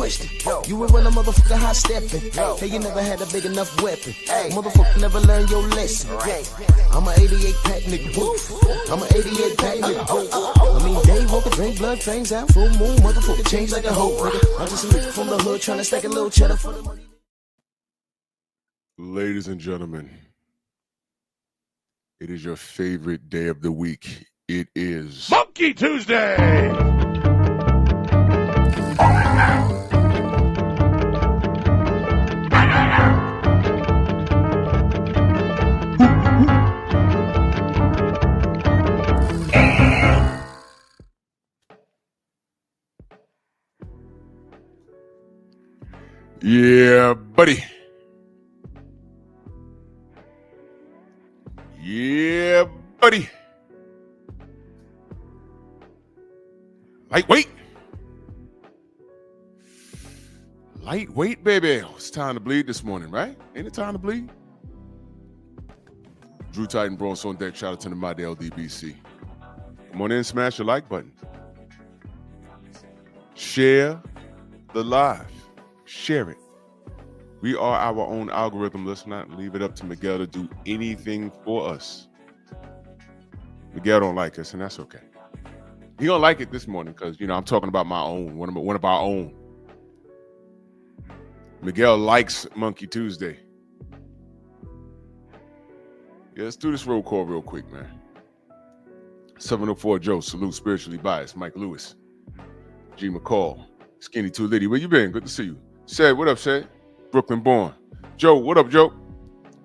question. You would run a motherfucker hot stepping. Hey, you never had a big enough weapon. Motherfucker never learned your lesson. I'm a 88 pack nigga. I'm a 88 pack nigga. I mean, day walker, drink blood, trains out, full moon, motherfucker change like a hoe, nigga. I'm just a nigga from the hood trying to stack a little cheddar for the money. Ladies and gentlemen, it is your favorite day of the week. It is Monkey Tuesday. Yeah, buddy. Yeah, buddy. Lightweight. Lightweight, baby. It's time to bleed this morning, right? Ain't it time to bleed? Drew Titan Bronx on deck. Shout out to the My LDBC. Come on in, smash the like button. Share the live. Share it. We are our own algorithm. Let's not leave it up to Miguel to do anything for us. Miguel don't like us, and that's okay. He don't like it this morning because, I'm talking about my own, one of our own. Miguel likes Monkey Tuesday. Yeah, let's do this roll call real quick, man. 704 Joe, salute, spiritually biased. Mike Lewis, G. McCall, Skinny Too Litty. Where you been? Good to see you. Said, what up, Said? Brooklyn born. Joe, what up, Joe?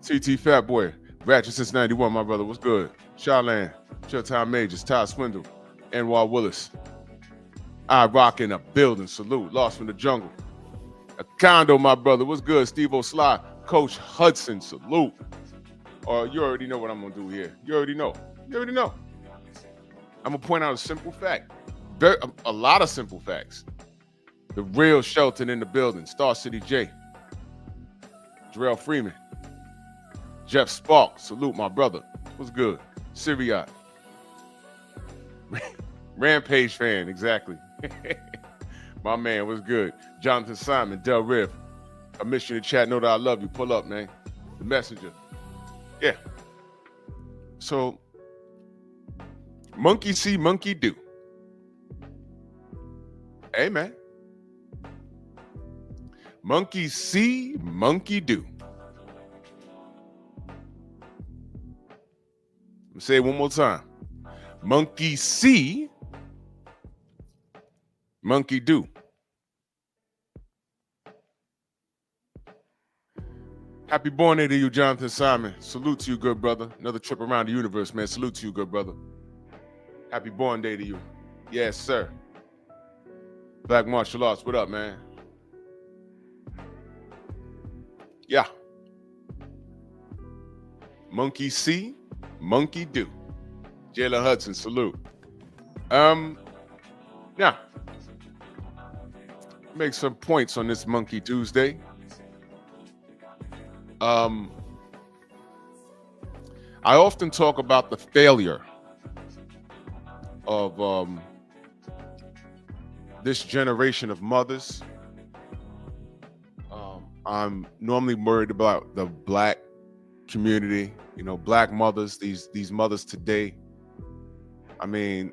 TT Fat Boy. Ratchet since 91, my brother. What's good? Shawland, Showtime Majors, Todd Swindle, NY Willis. I rock in a building. Salute. Lost from the jungle. A condo, my brother. What's good? Steve O'Sly, Coach Hudson. Salute. You already know what I'm going to do here. You already know. I'm going to point out a simple fact. A lot of simple facts. The real Shelton in the building. Star City J. Jarrell Freeman. Jeff Spark. Salute, my brother. What's good? Syriot. Rampage fan, exactly. My man, what's good? Jonathan Simon, Del Riv. I miss you in the chat. Know that I love you. Pull up, man. The messenger. Yeah. So, monkey see, monkey do. Hey, man. Monkey see, monkey do. Let me say it one more time. Monkey see, monkey do. Happy born day to you, Jonathan Simon. Salute to you, good brother. Another trip around the universe, man. Salute to you, good brother. Happy born day to you. Yes, sir. Black Martial Arts, what up, man? Yeah. Monkey see, monkey do. Jayla Hudson, salute. Now, make some points on this Monkey Tuesday. I often talk about the failure of this generation of mothers. I'm normally worried about the black community, black mothers, these mothers today. I mean,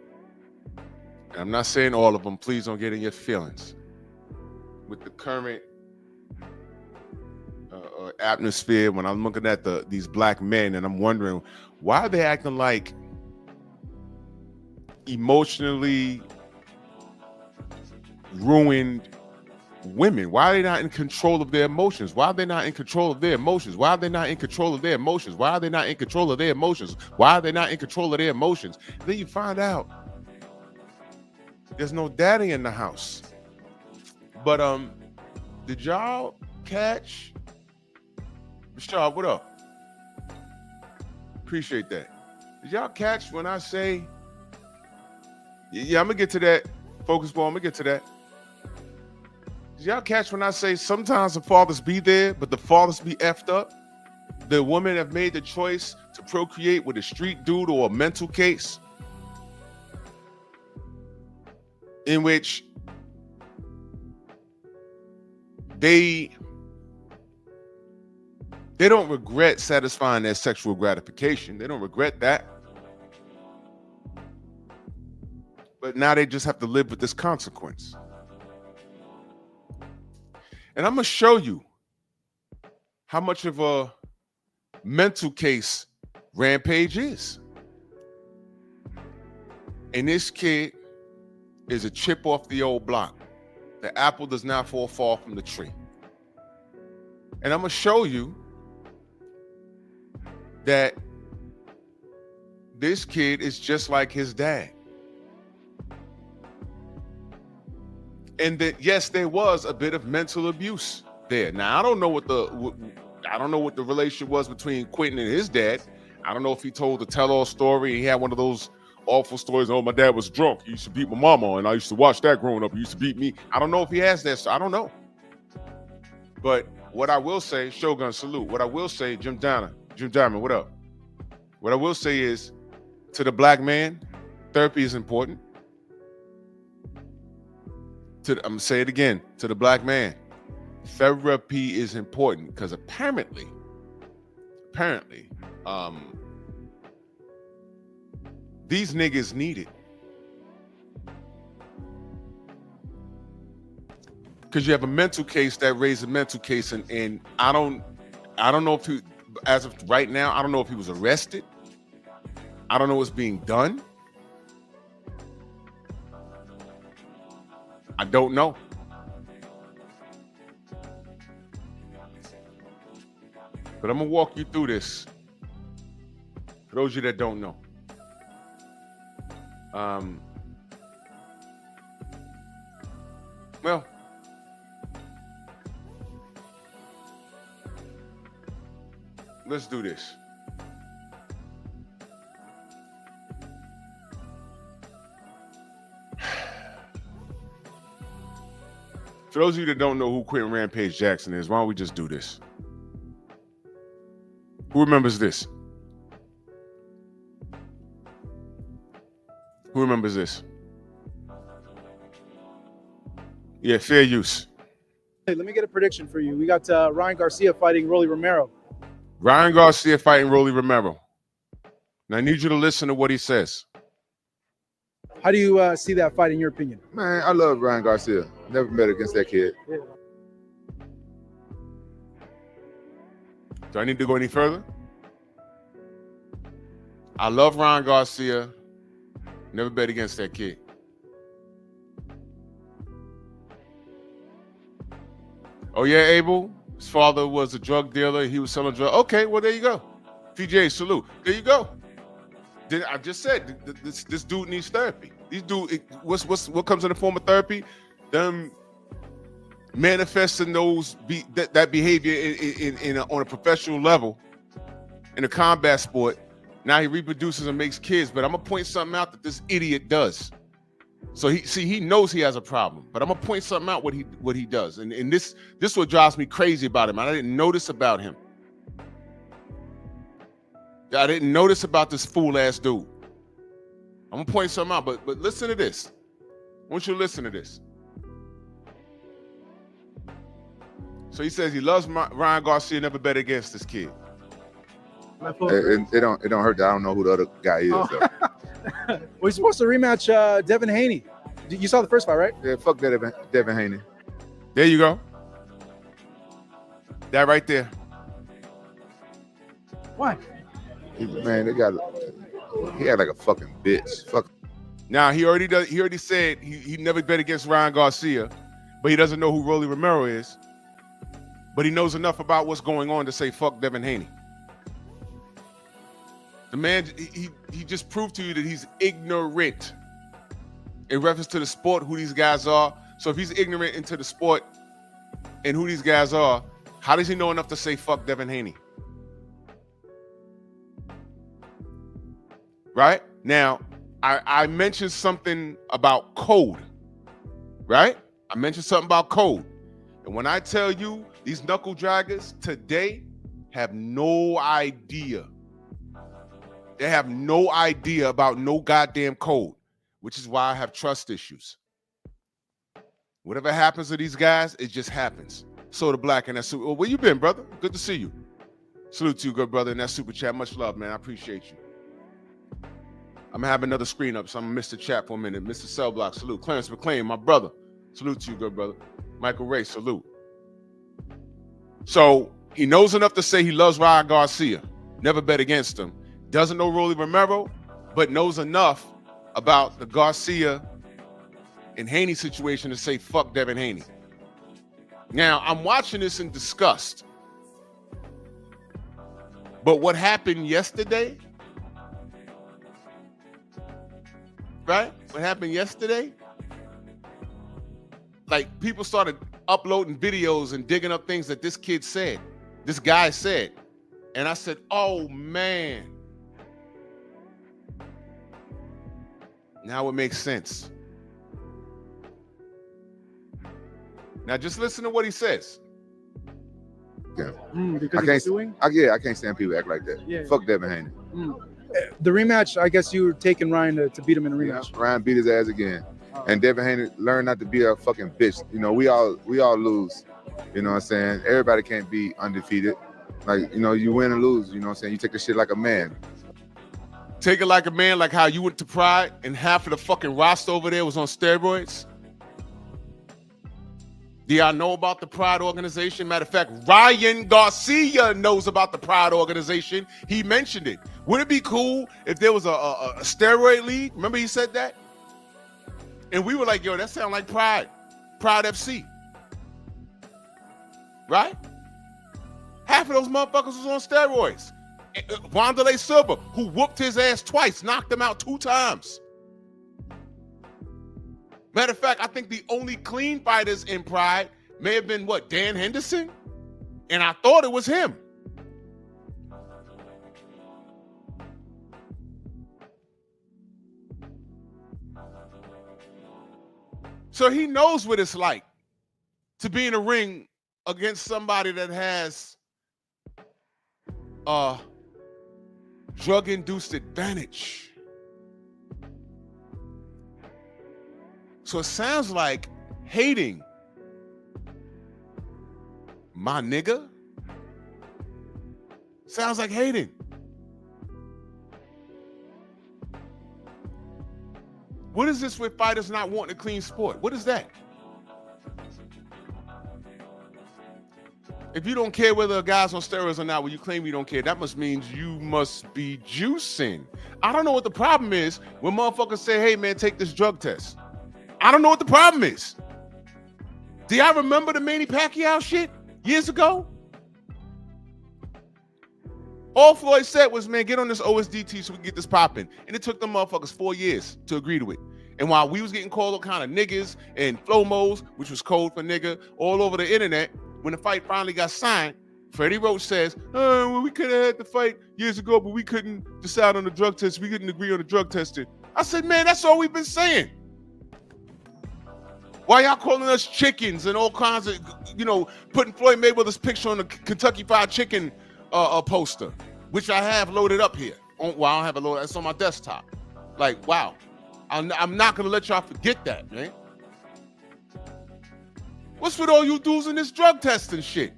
I'm not saying all of them. Please don't get in your feelings. With the current atmosphere, when I'm looking at these black men, and I'm wondering why are they acting like emotionally ruined women? Why are they not in control of their emotions? Why are they not in control of their emotions? Why are they not in control of their emotions? Why are they not in control of their emotions? Why are they not in control of their emotions? Then you find out there's no daddy in the house. But did y'all catch? Rashad, what up? Appreciate that. Did y'all catch when I say, yeah, I'm gonna get to that. Focus ball, I'm gonna get to that. Did y'all catch when I say sometimes the fathers be there, but the fathers be effed up? The women have made the choice to procreate with a street dude or a mental case in which they don't regret satisfying their sexual gratification. They don't regret that. But now they just have to live with this consequence. And I'm going to show you how much of a mental case Rampage is. And this kid is a chip off the old block. The apple does not fall far from the tree. And I'm going to show you that this kid is just like his dad. And that, yes, there was a bit of mental abuse there. Now, I don't know what the relationship was between Quentin and his dad. I don't know if he told the tell-all story. He had one of those awful stories. Oh, my dad was drunk. He used to beat my mama, and I used to watch that growing up. He used to beat me. I don't know if he has that. So I don't know. But what I will say, Shogun, salute. What I will say, Jim Diamond, what up? What I will say is, to the black man, therapy is important. I'm gonna say it again, to the black man, therapy is important because apparently, these niggas need it. Because you have a mental case that raised a mental case, and I don't know if he, as of right now, I don't know if he was arrested. I don't know what's being done. I don't know. But I'm gonna walk you through this. For those of you that don't know. Well, let's do this. For those of you that don't know who Quentin Rampage Jackson is, why don't we just do this? Who remembers this? Who remembers this? Yeah, fair use. Hey, let me get a prediction for you. We got Ryan Garcia fighting Rolly Romero. Ryan Garcia fighting Rolly Romero. Now I need you to listen to what he says. How do you see that fight in your opinion? Man, I love Ryan Garcia. Never bet against that kid. Yeah. Do I need to go any further? I love Ryan Garcia. Never bet against that kid. Oh yeah, Abel? His father was a drug dealer. He was selling drugs. Okay, well, there you go. PJ, salute. There you go. I just said this dude needs therapy. These dude, what comes in the form of therapy? Them manifesting that behavior on a professional level in a combat sport. Now he reproduces and makes kids. But I'm gonna point something out that this idiot does. So he knows he has a problem. But I'm gonna point something out what he does. And this what drives me crazy about him. I didn't notice about him. I didn't notice about this fool ass dude. I'm gonna point something out, but listen to this. I want you to listen to this. So he says he loves Ryan Garcia, never bet against this kid. It don't hurt that I don't know who the other guy is. Oh. We're supposed to rematch Devin Haney. You saw the first fight, right? Yeah, fuck that Devin Haney. There you go. That right there. Why? Man, he had like a fucking bitch. Fuck. Now he already said he never bet against Ryan Garcia, but he doesn't know who Rolly Romero is. But he knows enough about what's going on to say fuck Devin Haney. The man, he just proved to you that he's ignorant in reference to the sport, who these guys are. So if he's ignorant into the sport and who these guys are, how does he know enough to say fuck Devin Haney? Right? Now, I mentioned something about code, right? I mentioned something about code. And when I tell you these knuckle draggers today have no idea. They have no idea about no goddamn code, which is why I have trust issues. Whatever happens to these guys, it just happens. Soda Black and that super. Where you been, brother? Good to see you. Salute to you, good brother, in that super chat. Much love, man. I appreciate you. I'm gonna have another screen up, so I'm gonna miss the chat for a minute. Mr. Cell Block, salute. Clarence McLean, my brother. Salute to you, good brother. Michael Ray, salute. So he knows enough to say he loves Ryan Garcia. Never bet against him. Doesn't know Rolly Romero, but knows enough about the Garcia and Haney situation to say fuck Devin Haney. Now, I'm watching this in disgust. But what happened yesterday, right? What happened yesterday? Like, people started uploading videos and digging up things that this kid said, this guy said. And I said, oh, man. Now it makes sense. Now just listen to what he says. Yeah. Because I of can't. suing? I can't stand people act like that. Yeah. Fuck Devin Haney. The rematch, I guess you were taking Ryan to beat him in a rematch. Yeah, Ryan beat his ass again, and Devin Haney learned not to be a fucking bitch. You know, we all lose. You know what I'm saying? Everybody can't be undefeated. Like, you know, you win and lose. You know what I'm saying? You take the shit like a man. Take it like a man, like how you went to Pride and half of the fucking roster over there was on steroids. Do y'all know about the Pride organization? Matter of fact, Ryan Garcia knows about the Pride organization. He mentioned it. Would it be cool if there was a steroid league? Remember he said that? And we were like, yo, that sounds like Pride. Pride FC. Right? Half of those motherfuckers was on steroids. Wanderlei Silva, who whooped his ass twice, knocked him out 2 times. Matter of fact, I think the only clean fighters in Pride may have been, what, Dan Henderson? And I thought it was him. So he knows what it's like to be in a ring against somebody that has drug-induced advantage. So it sounds like hating my nigga. Sounds like hating. What is this with fighters not wanting a clean sport? What is that? If you don't care whether a guy's on steroids or not, when you claim you don't care, that must mean you must be juicing. I don't know what the problem is when motherfuckers say, hey man, take this drug test. I don't know what the problem is. Do y'all remember the Manny Pacquiao shit years ago? All Floyd said was, man, get on this OSDT so we can get this popping. And it took them motherfuckers 4 years to agree to it. And while we was getting called all kind of niggas and flomos, which was code for nigga, all over the internet, when the fight finally got signed, Freddie Roach says, oh, well, we could have had the fight years ago, but we couldn't decide on the drug test. We couldn't agree on the drug testing. I said, man, that's all we've been saying. Why y'all calling us chickens and all kinds of, you know, putting Floyd Mayweather's picture on the Kentucky Fried Chicken poster, which I have loaded up here. Well, I don't have it loaded. It's on my desktop. Like, wow. I'm not going to let y'all forget that, man. What's with all you dudes in this drug testing shit?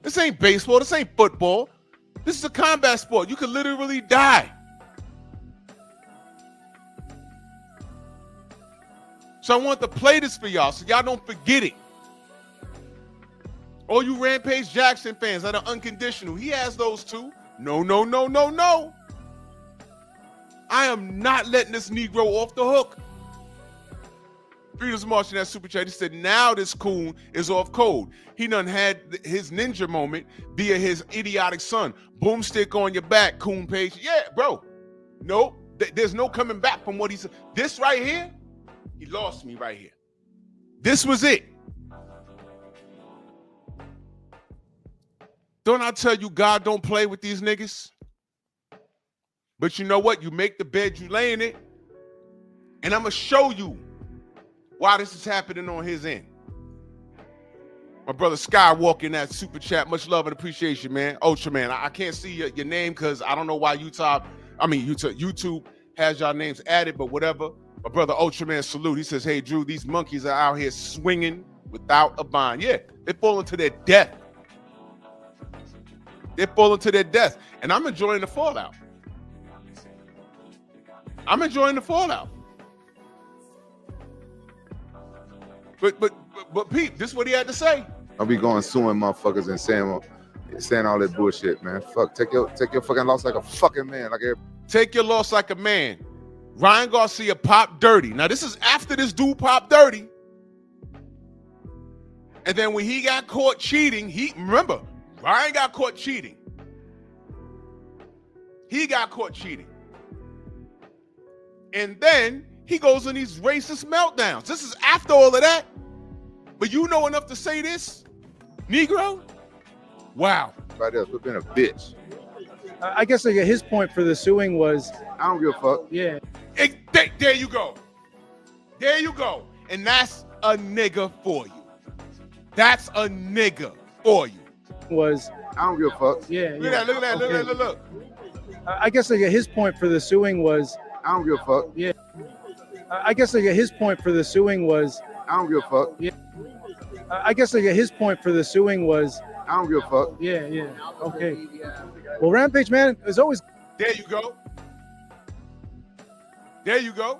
This ain't baseball. This ain't football. This is a combat sport. You could literally die. So I want to play this for y'all so y'all don't forget it. All you Rampage Jackson fans that are unconditional, he has those too. No, no, no, no, no. I am not letting this Negro off the hook. Freedom's marching that super chat. He said, now this coon is off code. He done had his ninja moment via his idiotic son. Boomstick on your back, coon page. Yeah, bro. Nope. There's no coming back from what he said. This right here, he lost me right here. This was it. Don't I tell you God don't play with these niggas? But you know what? You make the bed, you lay in it. And I'm going to show you why this is happening on his end. My brother Skywalker in that super chat. Much love and appreciation, man. Ultra, man. I can't see your name because I don't know why YouTube has y'all names added, but whatever. My brother Ultraman salute. He says, hey, Drew, these monkeys are out here swinging without a bond. Yeah, they're falling to their death. They're falling to their death. And I'm enjoying the fallout. I'm enjoying the fallout. But Pete, this is what he had to say. I'll be going suing motherfuckers and saying all that bullshit, man. Fuck, take your fucking loss like a fucking man. Take your loss like a man. Ryan Garcia popped dirty. Now, this is after this dude popped dirty. And then when he got caught cheating, remember, Ryan got caught cheating. He got caught cheating. And then he goes in these racist meltdowns. This is after all of that. But you know enough to say this, Negro? Wow. Right there, quit being a bitch. I guess like his point for the suing was, I don't give a fuck. yeah. There you go. There you go. And that's a nigga for you. That's a nigga for you. Was, I don't give a fuck. yeah. Look at that, look at that, Okay. look. I guess like his point for the suing was, I don't give a fuck. yeah. I guess like his point for the suing was, I don't give a fuck. yeah. I guess like his point for the suing was, I don't give a fuck. yeah. Okay. Well, Rampage, man, as always. There you go. There you go.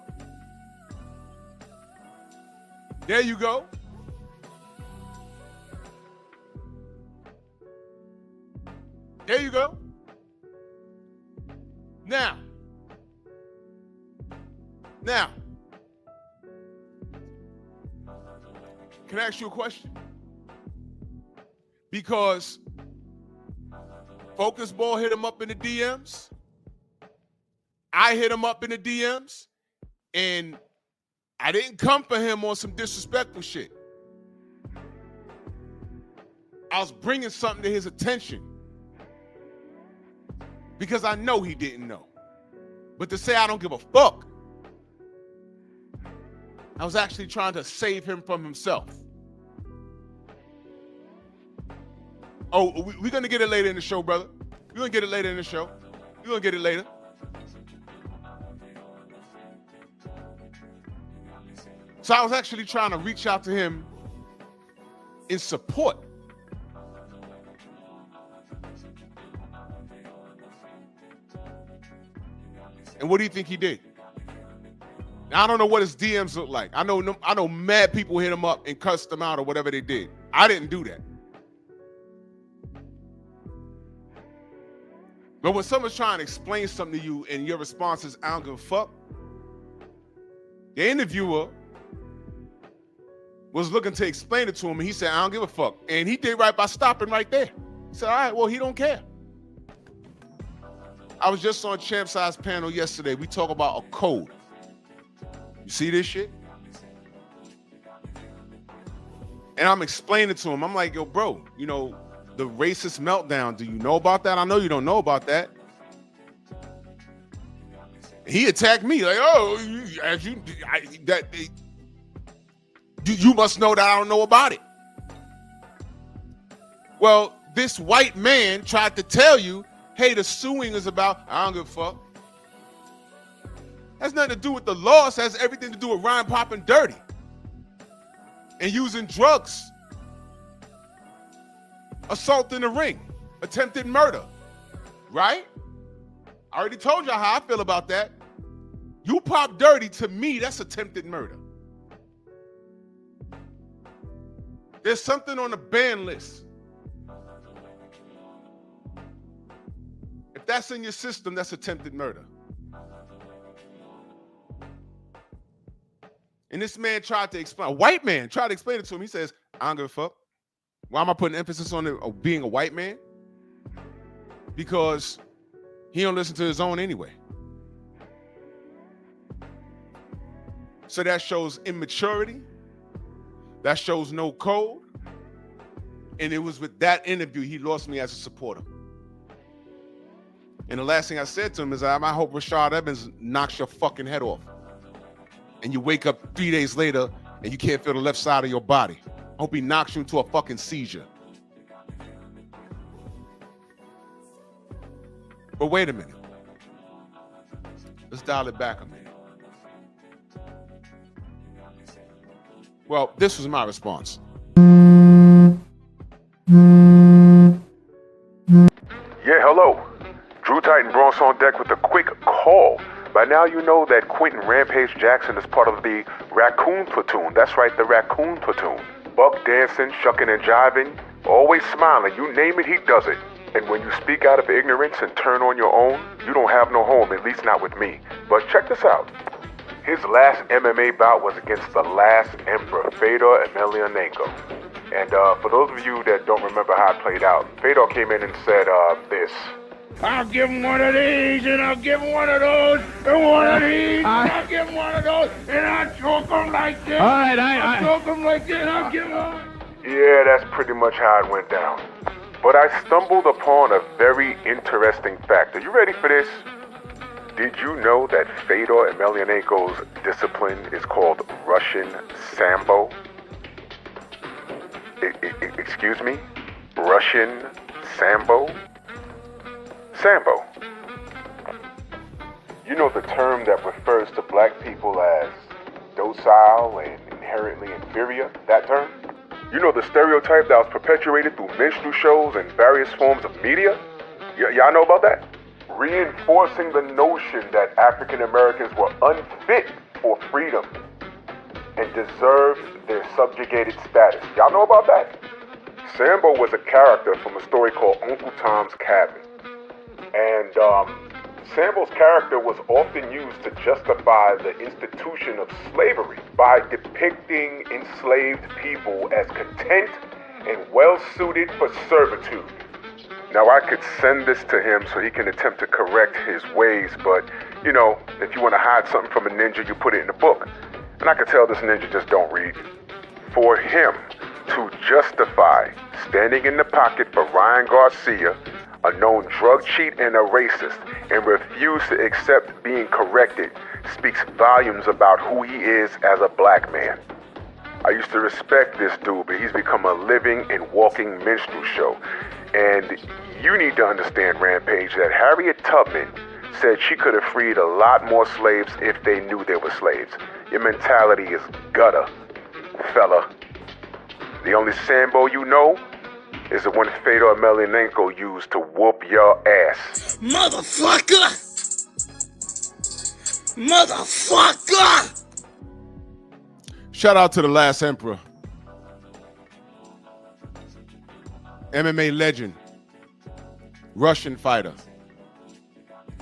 There you go. There you go. Now, can I ask you a question? Because Focus Ball hit him up in the DMs. I hit him up in the DMs. And I didn't come for him on some disrespectful shit. I was bringing something to his attention. Because I know he didn't know. But to say I don't give a fuck, I was actually trying to save him from himself. Oh, we're going to get it later in the show, brother. We're going to get it later in the show. We're going to get it later. So I was actually trying to reach out to him in support. And what do you think he did? Now, I don't know what his DMs look like. I know mad people hit him up and cussed him out or whatever they did. I didn't do that. But when someone's trying to explain something to you and your response is, I don't give a fuck, the interviewer was looking to explain it to him, and he said, I don't give a fuck. And he did right by stopping right there. He said, all right, well, he don't care. I was just on Champ Size panel yesterday. We talk about a code. You see this shit? And I'm explaining to him. I'm like, yo, bro, you know, the racist meltdown, do you know about that? I know you don't know about that. He attacked me like, oh, you must know that I don't know about it. Well, this white man tried to tell you, hey, the suing is about, I don't give a fuck. Has nothing to do with the loss, has everything to do with Ryan popping dirty and using drugs, assault in the ring, attempted murder, right? I already told you how I feel about that. You pop dirty, to me, that's attempted murder. There's something on the ban list. If that's in your system, that's attempted murder. And this man tried to explain, a white man tried to explain it to him. He says, I don't give a fuck. Why am I putting emphasis on it, being a white man? Because he don't listen to his own anyway. So that shows immaturity. That shows no code. And it was with that interview he lost me as a supporter. And the last thing I said to him is, I hope Rashad Evans knocks your fucking head off. And you wake up 3 days later and you can't feel the left side of your body. I hope he knocks you into a fucking seizure. But wait a minute. Let's dial it back a minute. Well, this was my response. Mouse on deck with a quick call. By now you know that Quentin Rampage Jackson is part of the Raccoon Platoon. That's right, the Raccoon Platoon. Buck dancing, shucking and jiving, always smiling. You name it, he does it. And when you speak out of ignorance and turn on your own, you don't have no home, at least not with me. But check this out. His last MMA bout was against the last emperor, Fedor Emelianenko. And for those of you that don't remember how it played out, Fedor came in and said this. I'll give him one of these, and I'll give him one of those, and one of these, and I'll give him one of those, and I'll choke him like this. I'll choke him like this, I'll give him. Yeah, that's pretty much how it went down. But I stumbled upon a very interesting fact. Are you ready for this? Did you know that Fedor Emelianenko's discipline is called Russian Sambo? Excuse me? Russian Sambo? Sambo. You know the term that refers to black people as docile and inherently inferior? That term? You know the stereotype that was perpetuated through minstrel shows and various forms of media? Y'all know about that? Reinforcing the notion that African Americans were unfit for freedom and deserved their subjugated status. Y'all know about that? Sambo was a character from a story called Uncle Tom's Cabin. And Sambo's character was often used to justify the institution of slavery by depicting enslaved people as content and well-suited for servitude. Now, I could send this to him so he can attempt to correct his ways, but, you know, if you want to hide something from a ninja, you put it in a book. And I could tell this ninja just don't read. For him to justify standing in the pocket for Ryan Garcia, a known drug cheat and a racist, and refuse to accept being corrected, speaks volumes about who he is as a black man. I used to respect this dude, but he's become a living and walking minstrel show. And you need to understand, Rampage, that Harriet Tubman said she could have freed a lot more slaves if they knew they were slaves. Your mentality is gutter, fella. The only Sambo you know is the one Fedor Emelianenko used to whoop your ass. Motherfucker! Motherfucker! Shout out to the last emperor. MMA legend. Russian fighter.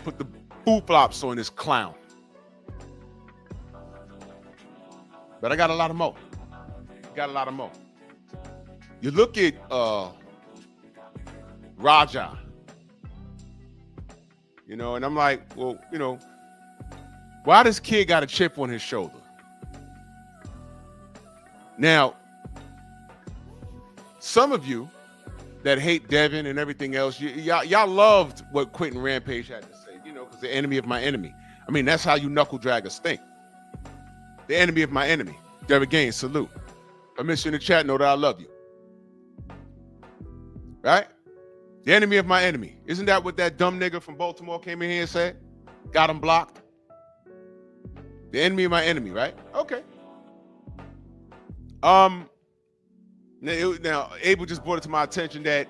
Put the flip-flops on this clown. But I got a lot of more. You look at Raja, you know, and I'm like, well, you know, why this kid got a chip on his shoulder? Now, some of you that hate Devin and everything else, y'all loved what Quentin Rampage had to say, you know, because the enemy of my enemy. I mean, that's how you knuckle draggers think. The enemy of my enemy. Derek Gaines, salute. I miss you in the chat, know that I love you. Right? The enemy of my enemy. Isn't that what that dumb nigga from Baltimore came in here and said? Got him blocked. The enemy of my enemy, right? Okay. Now Abel just brought it to my attention that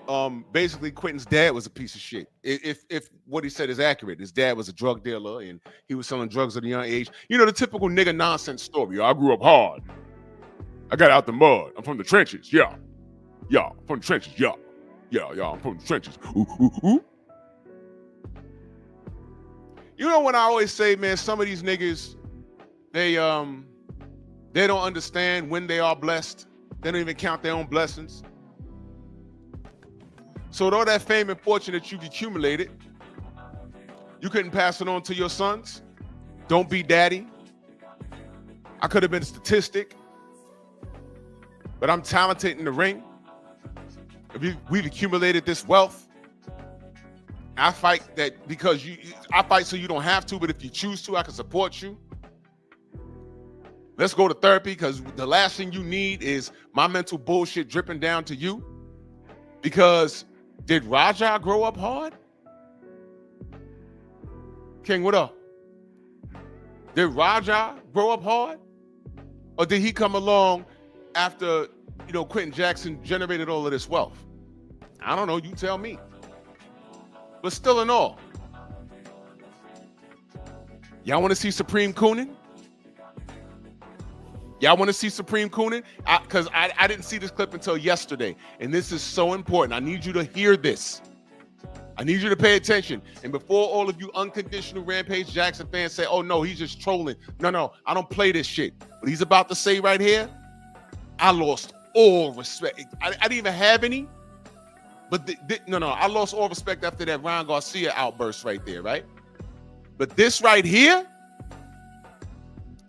basically Quentin's dad was a piece of shit. If what he said is accurate, his dad was a drug dealer and he was selling drugs at a young age. You know, the typical nigga nonsense story. I grew up hard. I got out the mud. I'm from the trenches. Yeah. I'm from the trenches. Yeah, I'm from the trenches. Ooh. You know when I always say, man, some of these niggas, they don't understand when they are blessed. They don't even count their own blessings. So with all that fame and fortune that you've accumulated, you couldn't pass it on to your sons. Don't be daddy. I could have been a statistic, but I'm talented in the ring. We've accumulated this wealth. I fight that because I fight so you don't have to, but if you choose to, I can support you. Let's go to therapy because the last thing you need is my mental bullshit dripping down to you. Because did Raja grow up hard? King, what up? Did Raja grow up hard? Or did he come along after, you know, Quentin Jackson generated all of this wealth? I don't know, you tell me. But still in all, Y'all want to see Supreme Cooning? Y'all want to see Supreme Cooning? Because I didn't see this clip until yesterday, and this is so important. I need you to hear this. I need you to pay attention. And before all of you unconditional Rampage Jackson fans say, oh, no, he's just trolling. No, I don't play this shit. What he's about to say right here, I lost all respect. I didn't even have any. But I lost all respect after that Ryan Garcia outburst right there, right? But this right here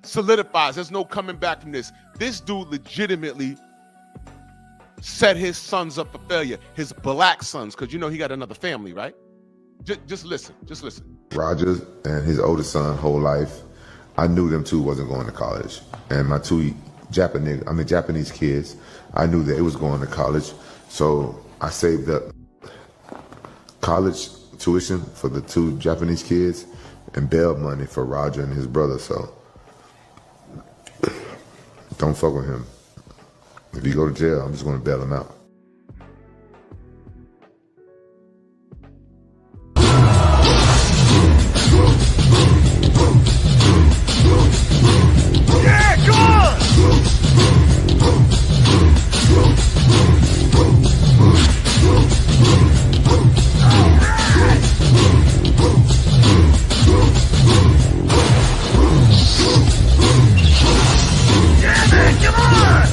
solidifies. There's no coming back from this. This dude legitimately set his sons up for failure, his black sons, because you know he got another family, right? Just listen. Rogers and his oldest son, whole life, I knew them two wasn't going to college. And my two Japanese kids, I knew that it was going to college. So I saved up college tuition for the two Japanese kids and bail money for Roger and his brother. So don't fuck with him. If he go to jail, I'm just going to bail him out. Yeah, come on! Yeah, man, come on!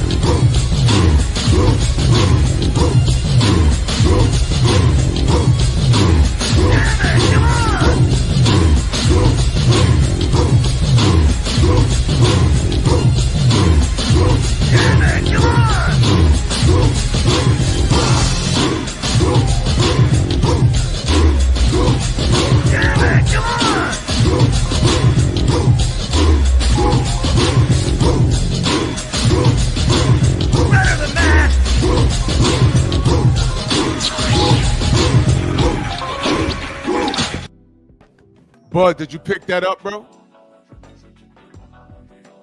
Bud, did you pick that up, bro?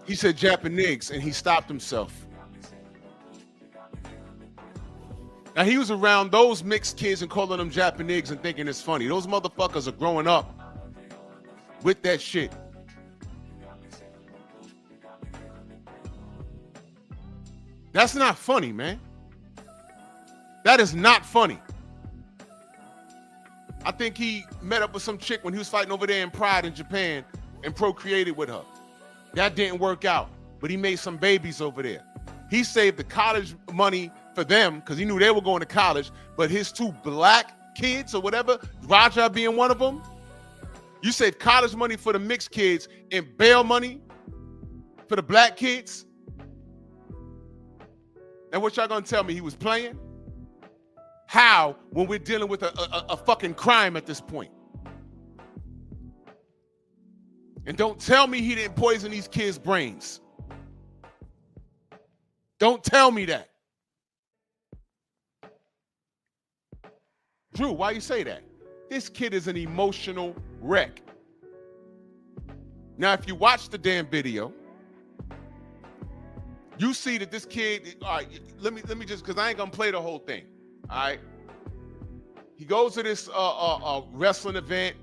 He said Japanese, and he stopped himself. Now, he was around those mixed kids and calling them Japanese and thinking it's funny. Those motherfuckers are growing up with that shit. That's not funny, man. That is not funny. I think he met up with some chick when he was fighting over there in Pride in Japan and procreated with her. That didn't work out, but he made some babies over there. He saved the college money for them because he knew they were going to college, but his two black kids or whatever, Raja being one of them, you saved college money for the mixed kids and bail money for the black kids? And what y'all gonna tell me, he was playing? How, when we're dealing with a fucking crime at this point? And don't tell me he didn't poison these kids' brains. Don't tell me that. Drew, why you say that? This kid is an emotional wreck. Now, if you watch the damn video, you see that this kid, all right, let me just, because I ain't gonna play the whole thing. All right. He goes to this wrestling event,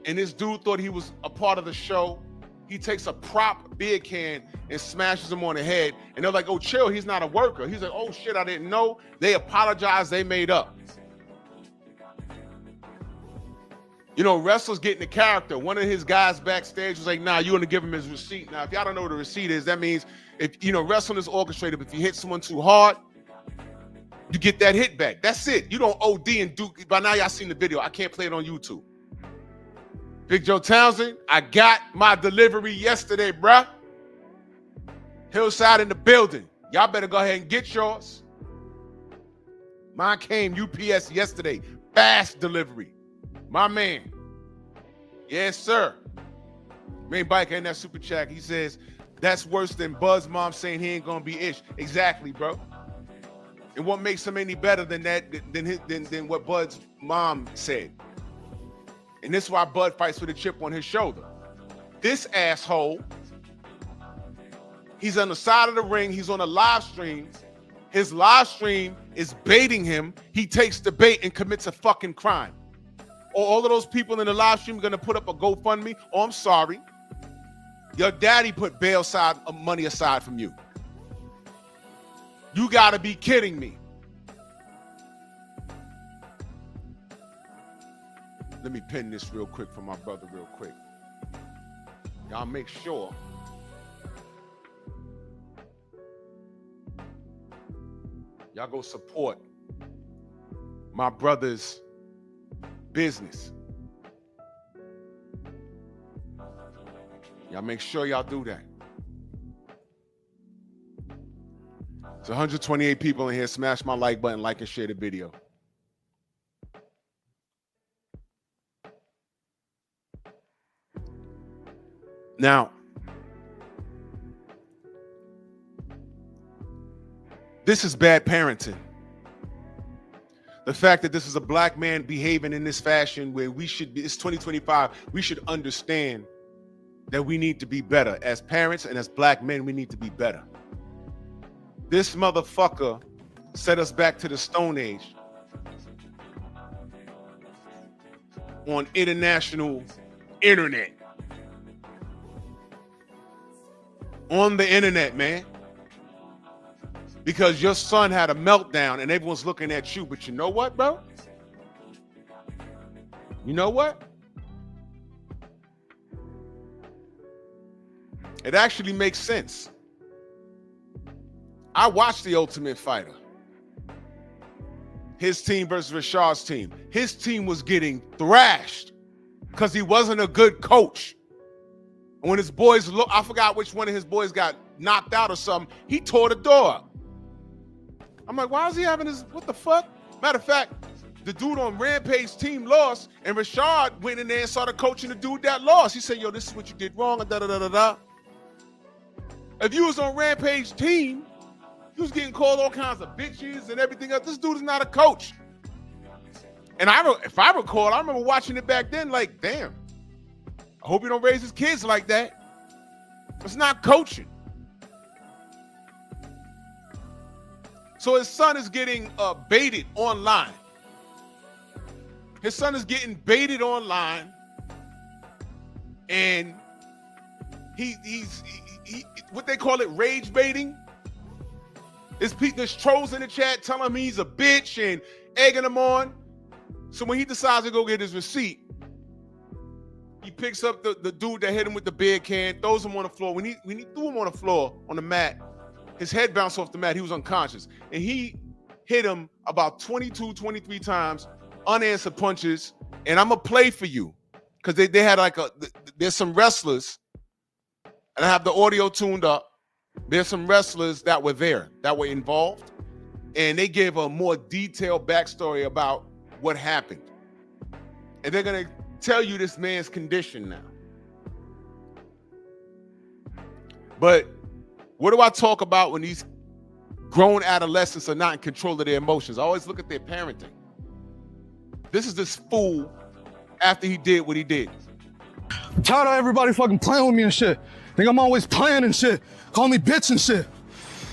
and this dude thought he was a part of the show. He takes a prop beer can and smashes him on the head. And they're like, oh, chill, he's not a worker. He's like, oh, shit, I didn't know. They apologized. They made up. You know, wrestlers get in the character. One of his guys backstage was like, nah, you're going to give him his receipt. Now, if y'all don't know what a receipt is, that means, if you know, wrestling is orchestrated. If you hit someone too hard, you get that hit back. That's it. You don't OD and do. By now, y'all seen the video. I can't play it on YouTube. Big Joe Townsend, I got my delivery yesterday, bruh. Hillside in the building. Y'all better go ahead and get yours. Mine came UPS yesterday. Fast delivery. My man. Yes, sir. Main Biker in that super chat. He says, that's worse than Bud's mom saying he ain't gonna be ish. Exactly, bro. And what makes him any better than that, than what Bud's mom said? And this is why Bud fights with a chip on his shoulder. This asshole, he's on the side of the ring. He's on a live stream. His live stream is baiting him. He takes the bait and commits a fucking crime. Or all of those people in the live stream are going to put up a GoFundMe. Oh, I'm sorry. Your daddy put bail money aside from you. You gotta be kidding me. Let me pin this real quick for my brother real quick. Y'all make sure y'all go support my brother's business. Y'all make sure y'all do that. It's 128 people in here. Smash my like button, like and share the video. Now, this is bad parenting. The fact that this is a black man behaving in this fashion where we should be, it's 2025, we should understand that we need to be better. As parents and as black men, we need to be better. This motherfucker set us back to the Stone Age on international internet. On the internet, man. Because your son had a meltdown and everyone's looking at you. But you know what, bro? You know what? It actually makes sense. I watched The Ultimate Fighter. His team versus Rashad's team. His team was getting thrashed because he wasn't a good coach. And when his boys, I forgot which one of his boys got knocked out or something, he tore the door up. I'm like, why is he having this? What the fuck? Matter of fact, the dude on Rampage team lost, and Rashad went in there and started coaching the dude that lost. He said, yo, this is what you did wrong, and da-da-da-da-da. If you was on Rampage team, you was getting called all kinds of bitches and everything else. This dude is not a coach. And if I recall, I remember watching it back then like, damn, I hope he don't raise his kids like that. It's not coaching. So his son is getting baited online. His son is getting baited online, and he's what they call it, rage baiting. There's trolls in the chat telling him he's a bitch and egging him on. So when he decides to go get his receipt, he picks up the dude that hit him with the beer can, throws him on the floor. When he threw him on the floor, on the mat, his head bounced off the mat. He was unconscious. And he hit him about 22, 23 times, unanswered punches. And I'm going to play for you because they had there's some wrestlers, and I have the audio tuned up. There's some wrestlers that were there, that were involved. And they gave a more detailed backstory about what happened. And they're going to tell you this man's condition now. But what do I talk about when these grown adolescents are not in control of their emotions? I always look at their parenting. This is this fool after he did what he did. I'm tired of everybody fucking playing with me and shit. Think I'm always playing and shit. Call me bitch and shit.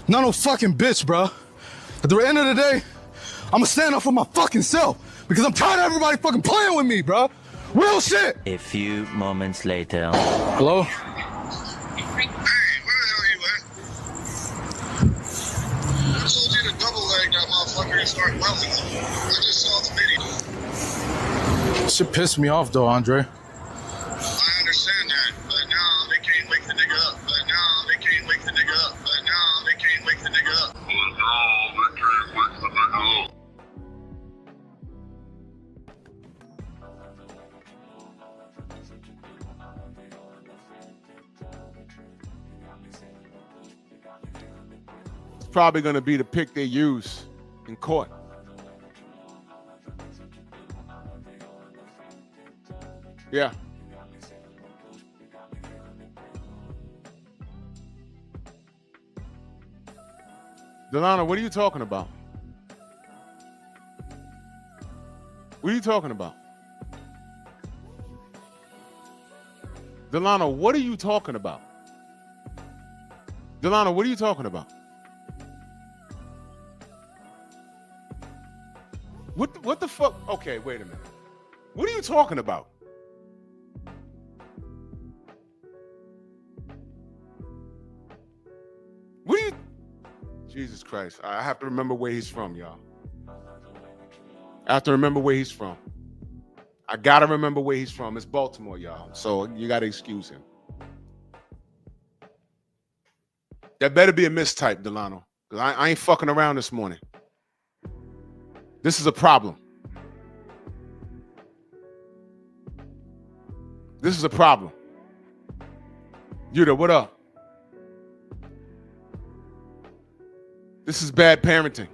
Not no fucking bitch, bro. At the end of the day, I'ma stand up for my fucking self because I'm tired of everybody fucking playing with me, bro. Real shit. A few moments later. Hello? Start welding. I just saw the video. Shit pissed me off though, Andre. I understand that, but now they can't wake the nigga up. But now they can't wake the nigga up. But now they can't wake the nigga up. But now they can't wake the nigga up. It's probably going to be the pick they use in court. Yeah. Delano, what are you talking about? What are you talking about? Delano, what are you talking about? Delano, what are you talking about? What the fuck? Okay, wait a minute. What are you talking about? Jesus Christ. I have to remember where he's from, y'all. I have to remember where he's from. I gotta remember where he's from. It's Baltimore, y'all. So you gotta excuse him. That better be a mistype, Delano. Because I ain't fucking around this morning. This is a problem. This is a problem. Yuta, what up? This is bad parenting.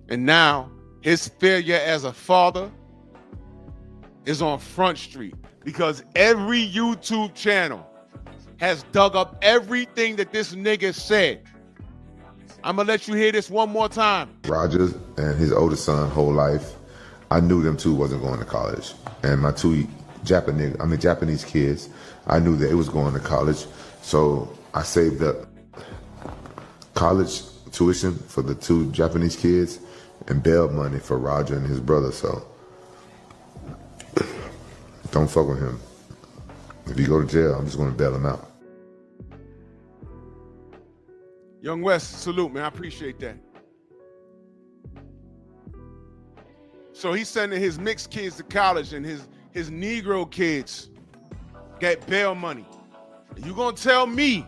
And now his failure as a father is on Front Street because every YouTube channel has dug up everything that this nigga said. I'm gonna let you hear this one more time. Rogers and his oldest son whole life, I knew them two wasn't going to college. And my two Japanese kids, I knew that it was going to college. So I saved up college tuition for the two Japanese kids and bail money for Roger and his brother. So don't fuck with him. If you go to jail, I'm just going to bail him out. Young West, salute, man. I appreciate that. So he's sending his mixed kids to college and his Negro kids get bail money. You gonna tell me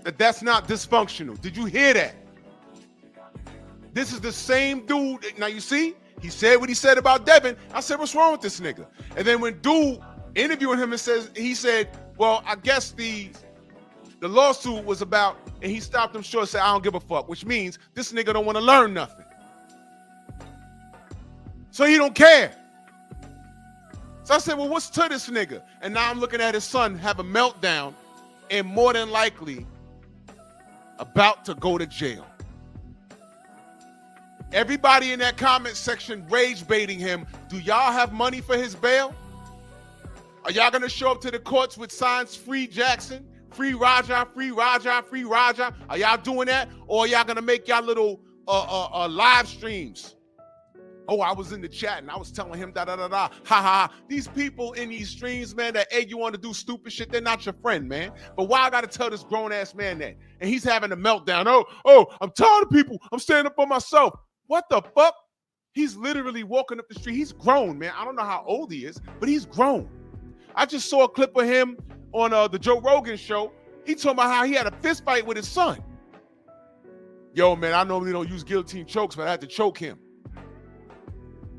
that that's not dysfunctional? Did you hear that? This is the same dude. Now you see, he said what he said about Devin. I said, what's wrong with this nigga? And then when dude interviewing him he said, well, I guess the lawsuit was about, and he stopped him short and said, I don't give a fuck, which means this nigga don't want to learn nothing. So he don't care. So I said, well, what's to this nigga? And now I'm looking at his son have a meltdown and more than likely about to go to jail. Everybody in that comment section rage baiting him. Do y'all have money for his bail? Are y'all gonna show up to the courts with signs, free Jackson, free Raja, free Raja, free Raja? Are y'all doing that? Or are y'all gonna make y'all little live streams? Oh, I was in the chat and I was telling him da-da-da-da, ha-ha. These people in these streams, man, that egg you on to do stupid shit, they're not your friend, man. But why I gotta tell this grown-ass man that? And he's having a meltdown. Oh, I'm tired of people. I'm standing up for myself. What the fuck? He's literally walking up the street. He's grown, man. I don't know how old he is, but he's grown. I just saw a clip of him on the Joe Rogan show. He talking about how he had a fist fight with his son. Yo, man, I normally don't use guillotine chokes, but I had to choke him.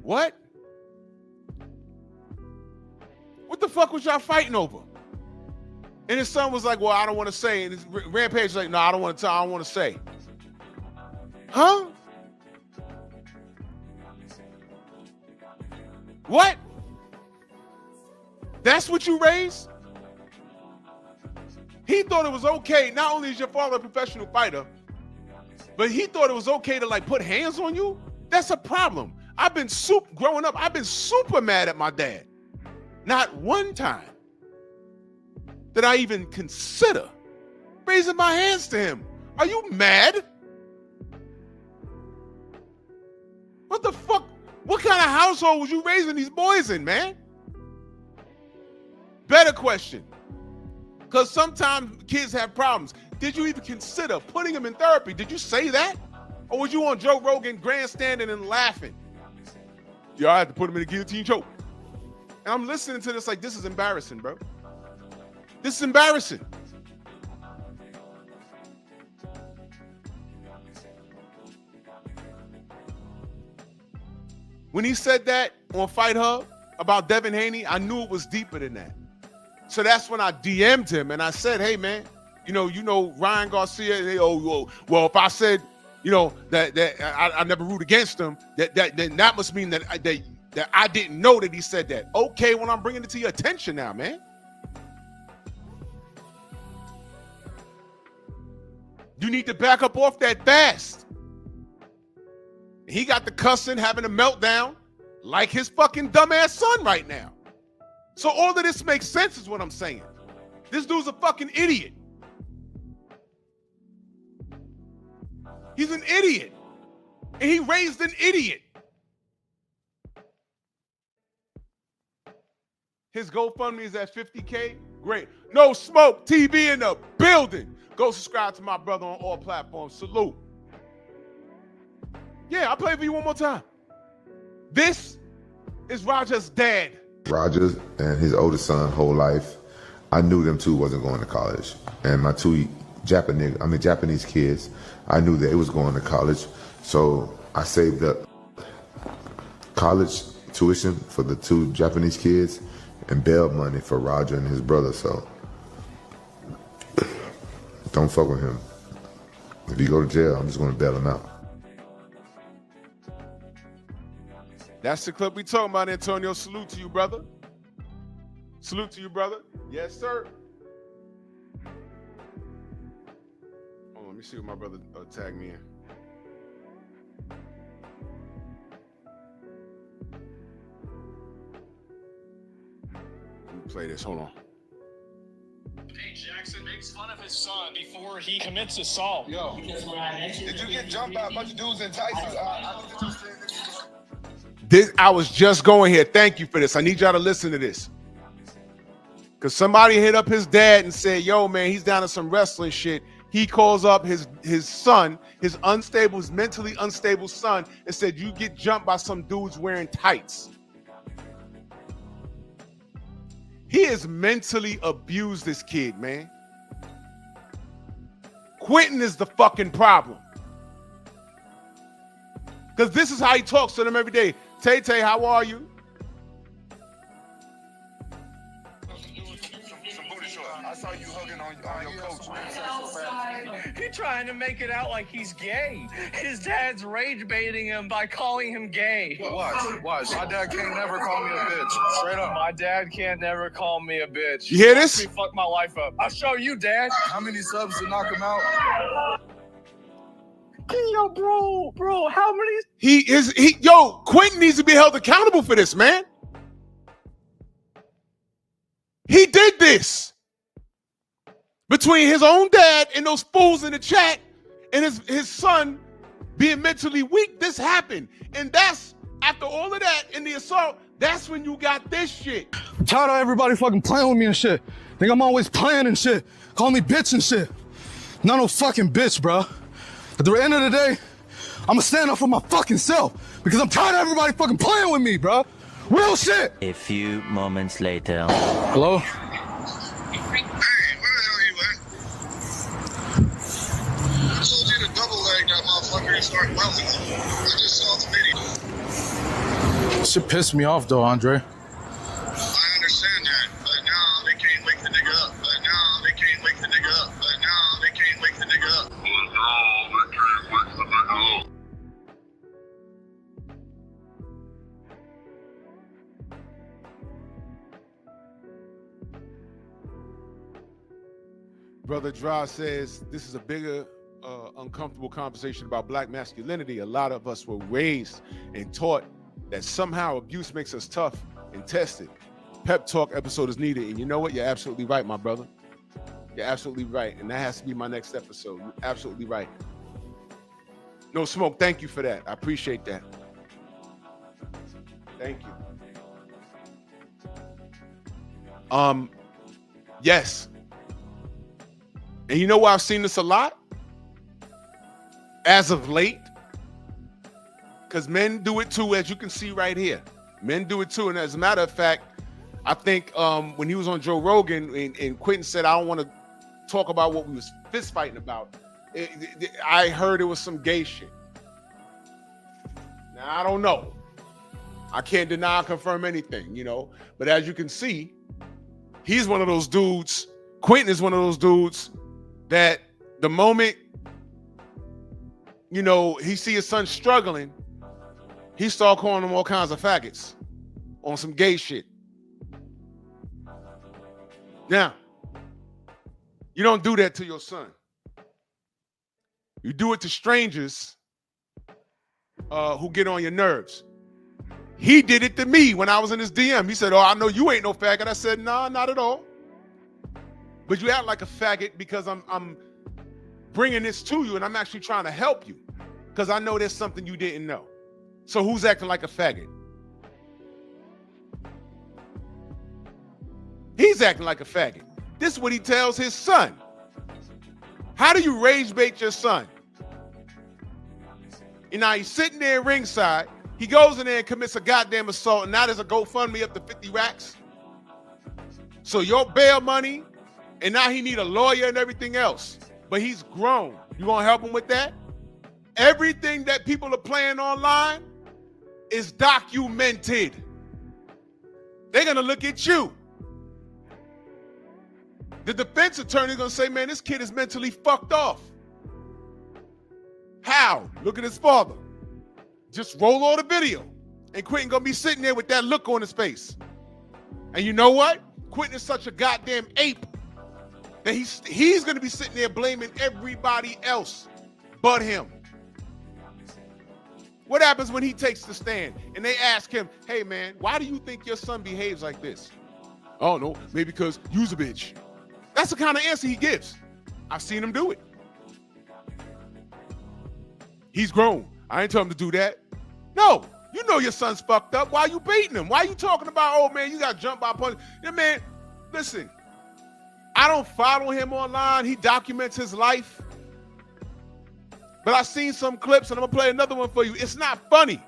What? What the fuck was y'all fighting over? And his son was like, well, I don't want to say. And his Rampage was like, no, I don't want to tell. I don't want to say. Huh? What? That's what you raised? He thought it was okay. Not only is your father a professional fighter, but he thought it was okay to like put hands on you? That's a problem. Growing up, I've been super mad at my dad. Not one time did I even consider raising my hands to him. Are you mad? What the fuck? What kind of household was you raising these boys in, man? Better question. Because sometimes kids have problems. Did you even consider putting them in therapy? Did you say that? Or was you on Joe Rogan grandstanding and laughing? Yo, I had to put him in a guillotine choke. And I'm listening to this like, this is embarrassing, bro. This is embarrassing. When he said that on Fight Hub about Devin Haney, I knew it was deeper than that. So that's when I DM'd him and I said, hey, man, you know, Ryan Garcia, well, if I said, that I never root against him, then that must mean that I didn't know that he said that. Okay, well, I'm bringing it to your attention now, man. You need to back up off that fast. He got the cussing, having a meltdown like his fucking dumbass son right now. So all of this makes sense is what I'm saying. This dude's a fucking idiot. He's an idiot. And he raised an idiot. His GoFundMe is at 50K. Great. No Smoke TV in the building. Go subscribe to my brother on all platforms. Salute. Yeah, I'll play for you one more time. This is Roger's dad. Rogers and his oldest son whole life, I knew them two wasn't going to college. And my two Japanese kids, I knew that it was going to college. So I saved up college tuition for the two Japanese kids and bail money for Roger and his brother. So don't fuck with him. If he go to jail, I'm just going to bail him out. That's the clip we talking about, Antonio. Salute to you, brother. Salute to you, brother. Yes, sir. Hold on, let me see what my brother tagged me in. Let me play this. Hold on. Hey, Jackson makes fun of his son before he commits assault. Yo, did you get jumped by a bunch of dudes in Tyson? I was just going here. Thank you for this. I need y'all to listen to this. Because somebody hit up his dad and said, yo, man, he's down to some wrestling shit. He calls up his son, his mentally unstable son, and said, you get jumped by some dudes wearing tights. He has mentally abused this kid, man. Quentin is the fucking problem. Because this is how he talks to them every day. Tay, how are you? I saw you hugging on your coach. He trying to make it out like he's gay. His dad's rage baiting him by calling him gay. Watch. My dad can't never call me a bitch. Straight up. My dad can't never call me a bitch. You hear this? He fucked my life up. I'll show you, Dad. How many subs to knock him out? Yo, bro, how many? Quentin needs to be held accountable for this, man. He did this between his own dad and those fools in the chat and his son being mentally weak. This happened. And that's after all of that in the assault, that's when you got this shit. I'm tired of everybody fucking playing with me and shit. Think I'm always playing and shit. Call me bitch and shit. Not no fucking bitch, bro. At the end of the day, I'ma stand up for my fucking self because I'm tired of everybody fucking playing with me, bro. Real shit. A few moments later. Hello? Hey, where the hell are you at? I told you to double leg that motherfucker and start welding. I just saw the video. Shit pissed me off though, Andre. I understand that, but now they can't wake the nigga up. But now they can't wake the nigga up. But now they can't wake the nigga up. But now they can't wake the nigga up. Brother Dra says this is a bigger, uncomfortable conversation about black masculinity. A lot of us were raised and taught that somehow abuse makes us tough and tested. Pep talk episode is needed. And you know what? You're absolutely right, my brother. You're absolutely right. And that has to be my next episode. You're absolutely right. No Smoke, thank you for that. I appreciate that. Thank you. Yes. And you know why I've seen this a lot? As of late. Because men do it too, as you can see right here. Men do it too. And as a matter of fact, I think when he was on Joe Rogan and Quentin said, I don't want to talk about what we was fist fighting about. I heard it was some gay shit. Now, I don't know. I can't deny or confirm anything, you know. But as you can see, he's one of those dudes. Quentin is one of those dudes that the moment, you know, he see his son struggling, he start calling him all kinds of faggots on some gay shit. Now, you don't do that to your son. You do it to strangers who get on your nerves. He did it to me when I was in his DM. He said, oh, I know you ain't no faggot. I said, nah, not at all. But you act like a faggot because I'm bringing this to you and I'm actually trying to help you because I know there's something you didn't know. So who's acting like a faggot? He's acting like a faggot. This is what he tells his son. How do you rage bait your son? And now he's sitting there ringside. He goes in there and commits a goddamn assault, and now there's a GoFundMe up to 50 racks. So your bail money, and now he need a lawyer and everything else. But he's grown. You gonna help him with that? Everything that people are playing online is documented. They're gonna look at you. The defense attorney's gonna say, man, this kid is mentally fucked off. How? Look at his father. Just roll all the video. And Quentin gonna be sitting there with that look on his face. And you know what? Quentin is such a goddamn ape that he's gonna be sitting there blaming everybody else but him. What happens when he takes the stand and they ask him, hey man, why do you think your son behaves like this? Oh no, maybe because you's a bitch. That's the kind of answer he gives. I've seen him do it. He's grown. I ain't telling him to do that. No, you know your son's fucked up. Why are you beating him? Why are you talking about, oh man, you got jumped by a punch? Yeah, man, listen, I don't follow him online. He documents his life. But I've seen some clips, and I'm gonna play another one for you. It's not funny.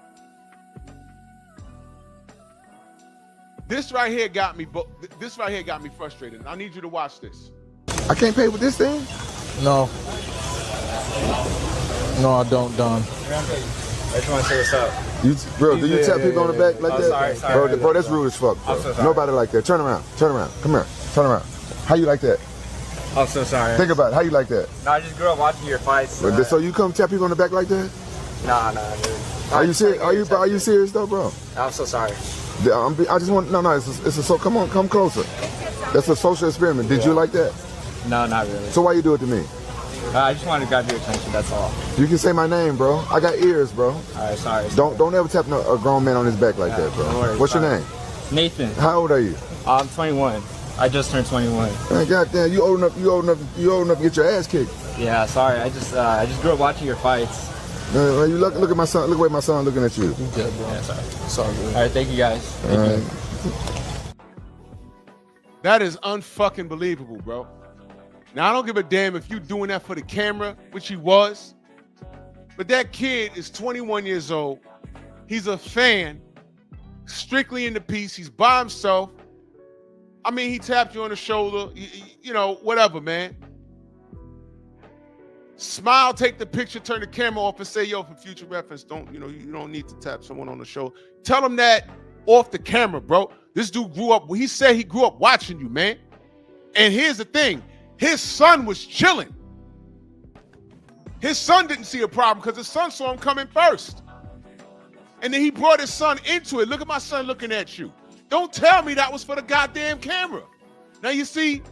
This right here got me frustrated. I need you to watch this. I can't pay with this thing? No. No, I don't, Don. I just want to say what's up. Bro, do you tap people on the back like that? Sorry. Bro, that's rude as fuck, bro. I'm so sorry. Nobody like that. Turn around. Come here. Turn around. How you like that? I'm so sorry. Think about it. How you like that? No, I just grew up watching your fights. So you come tap people on the back like that? Nah, dude. Are you serious? Are you serious though, bro? I'm so sorry. I just want come closer. That's a social experiment. Did you like that? No, not really. So why you do it to me? I just wanted to grab your attention, that's all. You can say my name, bro. I got ears, bro. Alright, sorry. Don't ever tap a grown man on his back like that, bro. No worries, What's your name? Nathan. How old are you? I'm 21. I just turned 21. Man, goddamn, you old enough to get your ass kicked. Yeah, sorry. I just grew up watching your fights. Man, you look at my son. Look at my son looking at you. Yeah, bro. Yeah, sorry. Sorry, bro. Alright, thank you guys. Thank you. That is unfucking believable, bro. Now, I don't give a damn if you doing that for the camera, which he was, but that kid is 21 years old. He's a fan, strictly in the piece. He's by himself. I mean, he tapped you on the shoulder, you know, whatever, man. Smile, take the picture, turn the camera off and say, yo, for future reference, you don't need to tap someone on the shoulder. Tell him that off the camera, bro. This dude grew up, he said he grew up watching you, man. And here's the thing. His son was chilling. His son didn't see a problem because his son saw him coming first. And then he brought his son into it. Look at my son looking at you. Don't tell me that was for the goddamn camera. Now you see,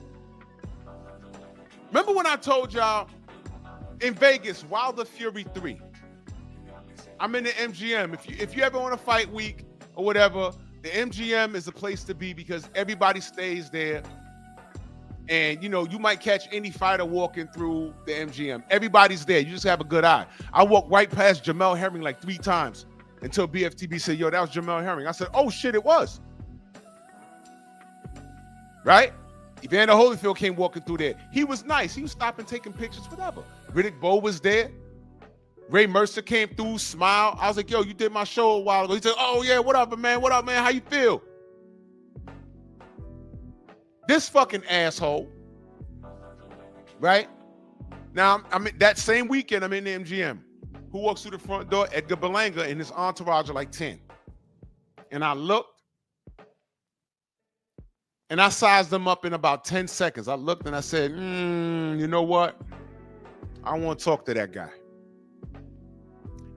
remember when I told y'all in Vegas, Wilder Fury 3, I'm in the MGM. If you ever want to fight week or whatever, the MGM is the place to be because everybody stays there. And, you know, you might catch any fighter walking through the MGM. Everybody's there. You just have a good eye. I walked right past Jamel Herring like 3 times until BFTB said, yo, that was Jamel Herring. I said, oh, shit, it was. Right? Evander Holyfield came walking through there. He was nice. He was stopping, taking pictures, whatever. Riddick Bowe was there. Ray Mercer came through, smiled. I was like, yo, you did my show a while ago. He said, oh, yeah, what up, man? What up, man? How you feel? This fucking asshole, right? Now, I'm that same weekend, I'm in the MGM. Who walks through the front door? Edgar Berlanga and his entourage are like 10. And I looked, and I sized them up in about 10 seconds. I looked and I said, you know what? I want to talk to that guy.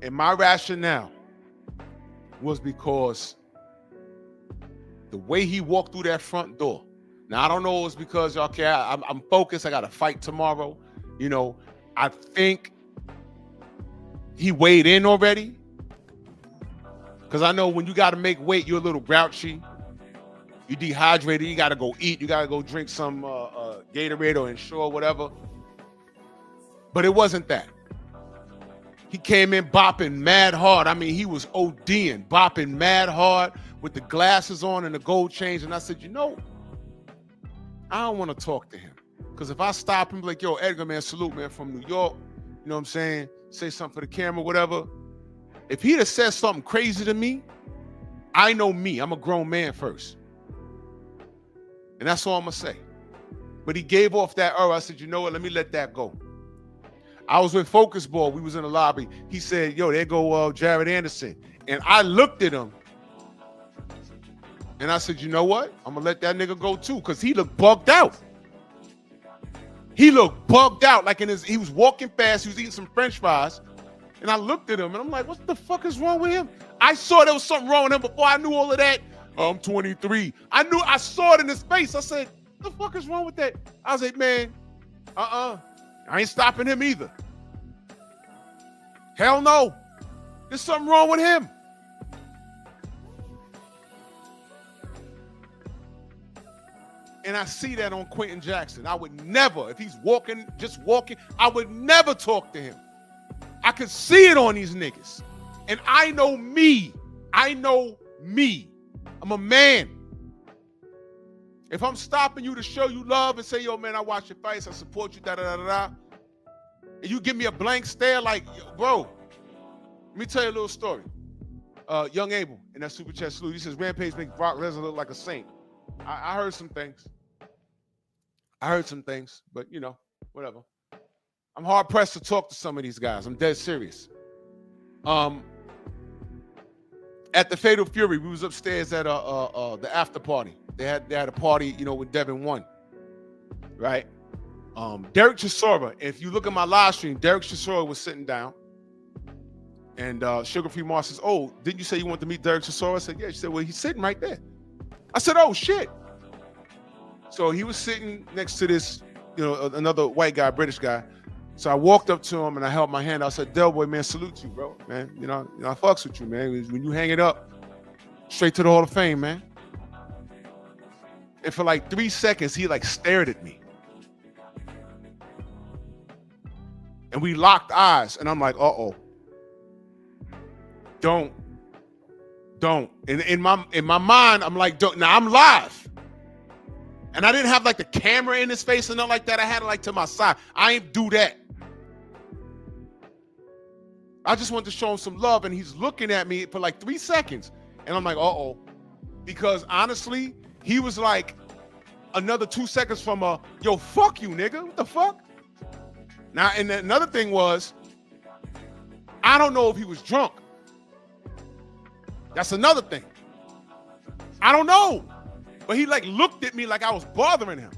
And my rationale was because the way he walked through that front door. Now, I don't know it's because, okay, I'm focused. I got to fight tomorrow. You know, I think he weighed in already. Because I know when you got to make weight, you're a little grouchy. You're dehydrated. You got to go eat. You got to go drink some Gatorade or Ensure, whatever. But it wasn't that. He came in bopping mad hard. I mean, he was ODing, bopping mad hard with the glasses on and the gold chains. And I said, you know, I don't want to talk to him. Because if I stop him, like, yo, Edgar, man, salute, man, from New York, you know what I'm saying? Say something for the camera, whatever. If he'd have said something crazy to me, I know me. I'm a grown man first. And that's all I'm going to say. But he gave off that error. I said, you know what? Let me let that go. I was with Focus Ball. We was in the lobby. He said, yo, there go Jared Anderson. And I looked at him. And I said, you know what? I'm going to let that nigga go too. Because he looked bugged out. He looked bugged out. Like he was walking fast. He was eating some French fries. And I looked at him. And I'm like, what the fuck is wrong with him? I saw there was something wrong with him before I knew all of that. I'm 23. I saw it in his face. I said, what the fuck is wrong with that? I was like, man, I ain't stopping him either. Hell no. There's something wrong with him. And I see that on Quentin Jackson. I would never, if he's just walking, I would never talk to him. I could see it on these niggas. And I know me. I know me. I'm a man. If I'm stopping you to show you love and say, yo, man, I watch your fights, I support you, da-da-da-da-da, and you give me a blank stare like, bro, let me tell you a little story. Young Abel in that Super Chat salute, he says, Rampage makes Brock Lesnar look like a saint. I heard some things. But, you know, whatever. I'm hard-pressed to talk to some of these guys. I'm dead serious. At the Fatal Fury, we was upstairs at the after party. They had a party, you know, when Devin won, right? Derek Chisora, if you look at my live stream, Derek Chisora was sitting down, and Sugar Free Mars says, oh, didn't you say you wanted to meet Derek Chisora? I said, yeah. She said, well, he's sitting right there. I said, oh, shit. So he was sitting next to this, you know, another white guy, British guy. So I walked up to him and I held my hand. I said, Del Boy, man, salute you, bro. Man, you know, I fucks with you, man. When you hang it up, straight to the Hall of Fame, man. And for like 3 seconds, he like stared at me. And we locked eyes. And I'm like, uh-oh. Don't. And in my mind, I'm like, don't. Now I'm live. And I didn't have like the camera in his face or nothing like that. I had it like to my side. I ain't do that. I just wanted to show him some love, and he's looking at me for like 3 seconds. And I'm like, uh-oh. Because honestly, he was like another 2 seconds from yo, fuck you, nigga. What the fuck? Now, and another thing was, I don't know if he was drunk. That's another thing. I don't know. But he like looked at me like I was bothering him.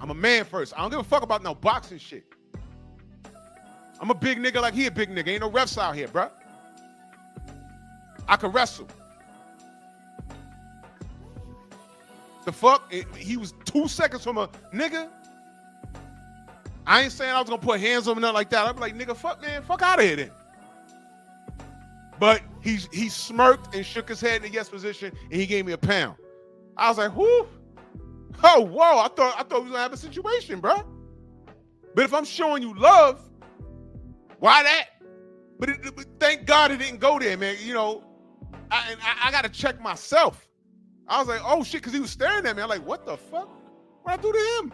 I'm a man first. I don't give a fuck about no boxing shit. I'm a big nigga like he a big nigga. Ain't no refs out here, bruh. I can wrestle. The fuck? He was 2 seconds from a nigga. I ain't saying I was gonna put hands on him, nothing like that. I'd be like, nigga, fuck, man, fuck out of here then. But he smirked and shook his head in the yes position, and he gave me a pound. I was like, whoo. Oh, whoa, I thought we was gonna have a situation, bro. But if I'm showing you love, why that? But thank God it didn't go there, man. You know, I got to check myself. I was like, oh, shit, because he was staring at me. I'm like, what the fuck? What'd I do to him?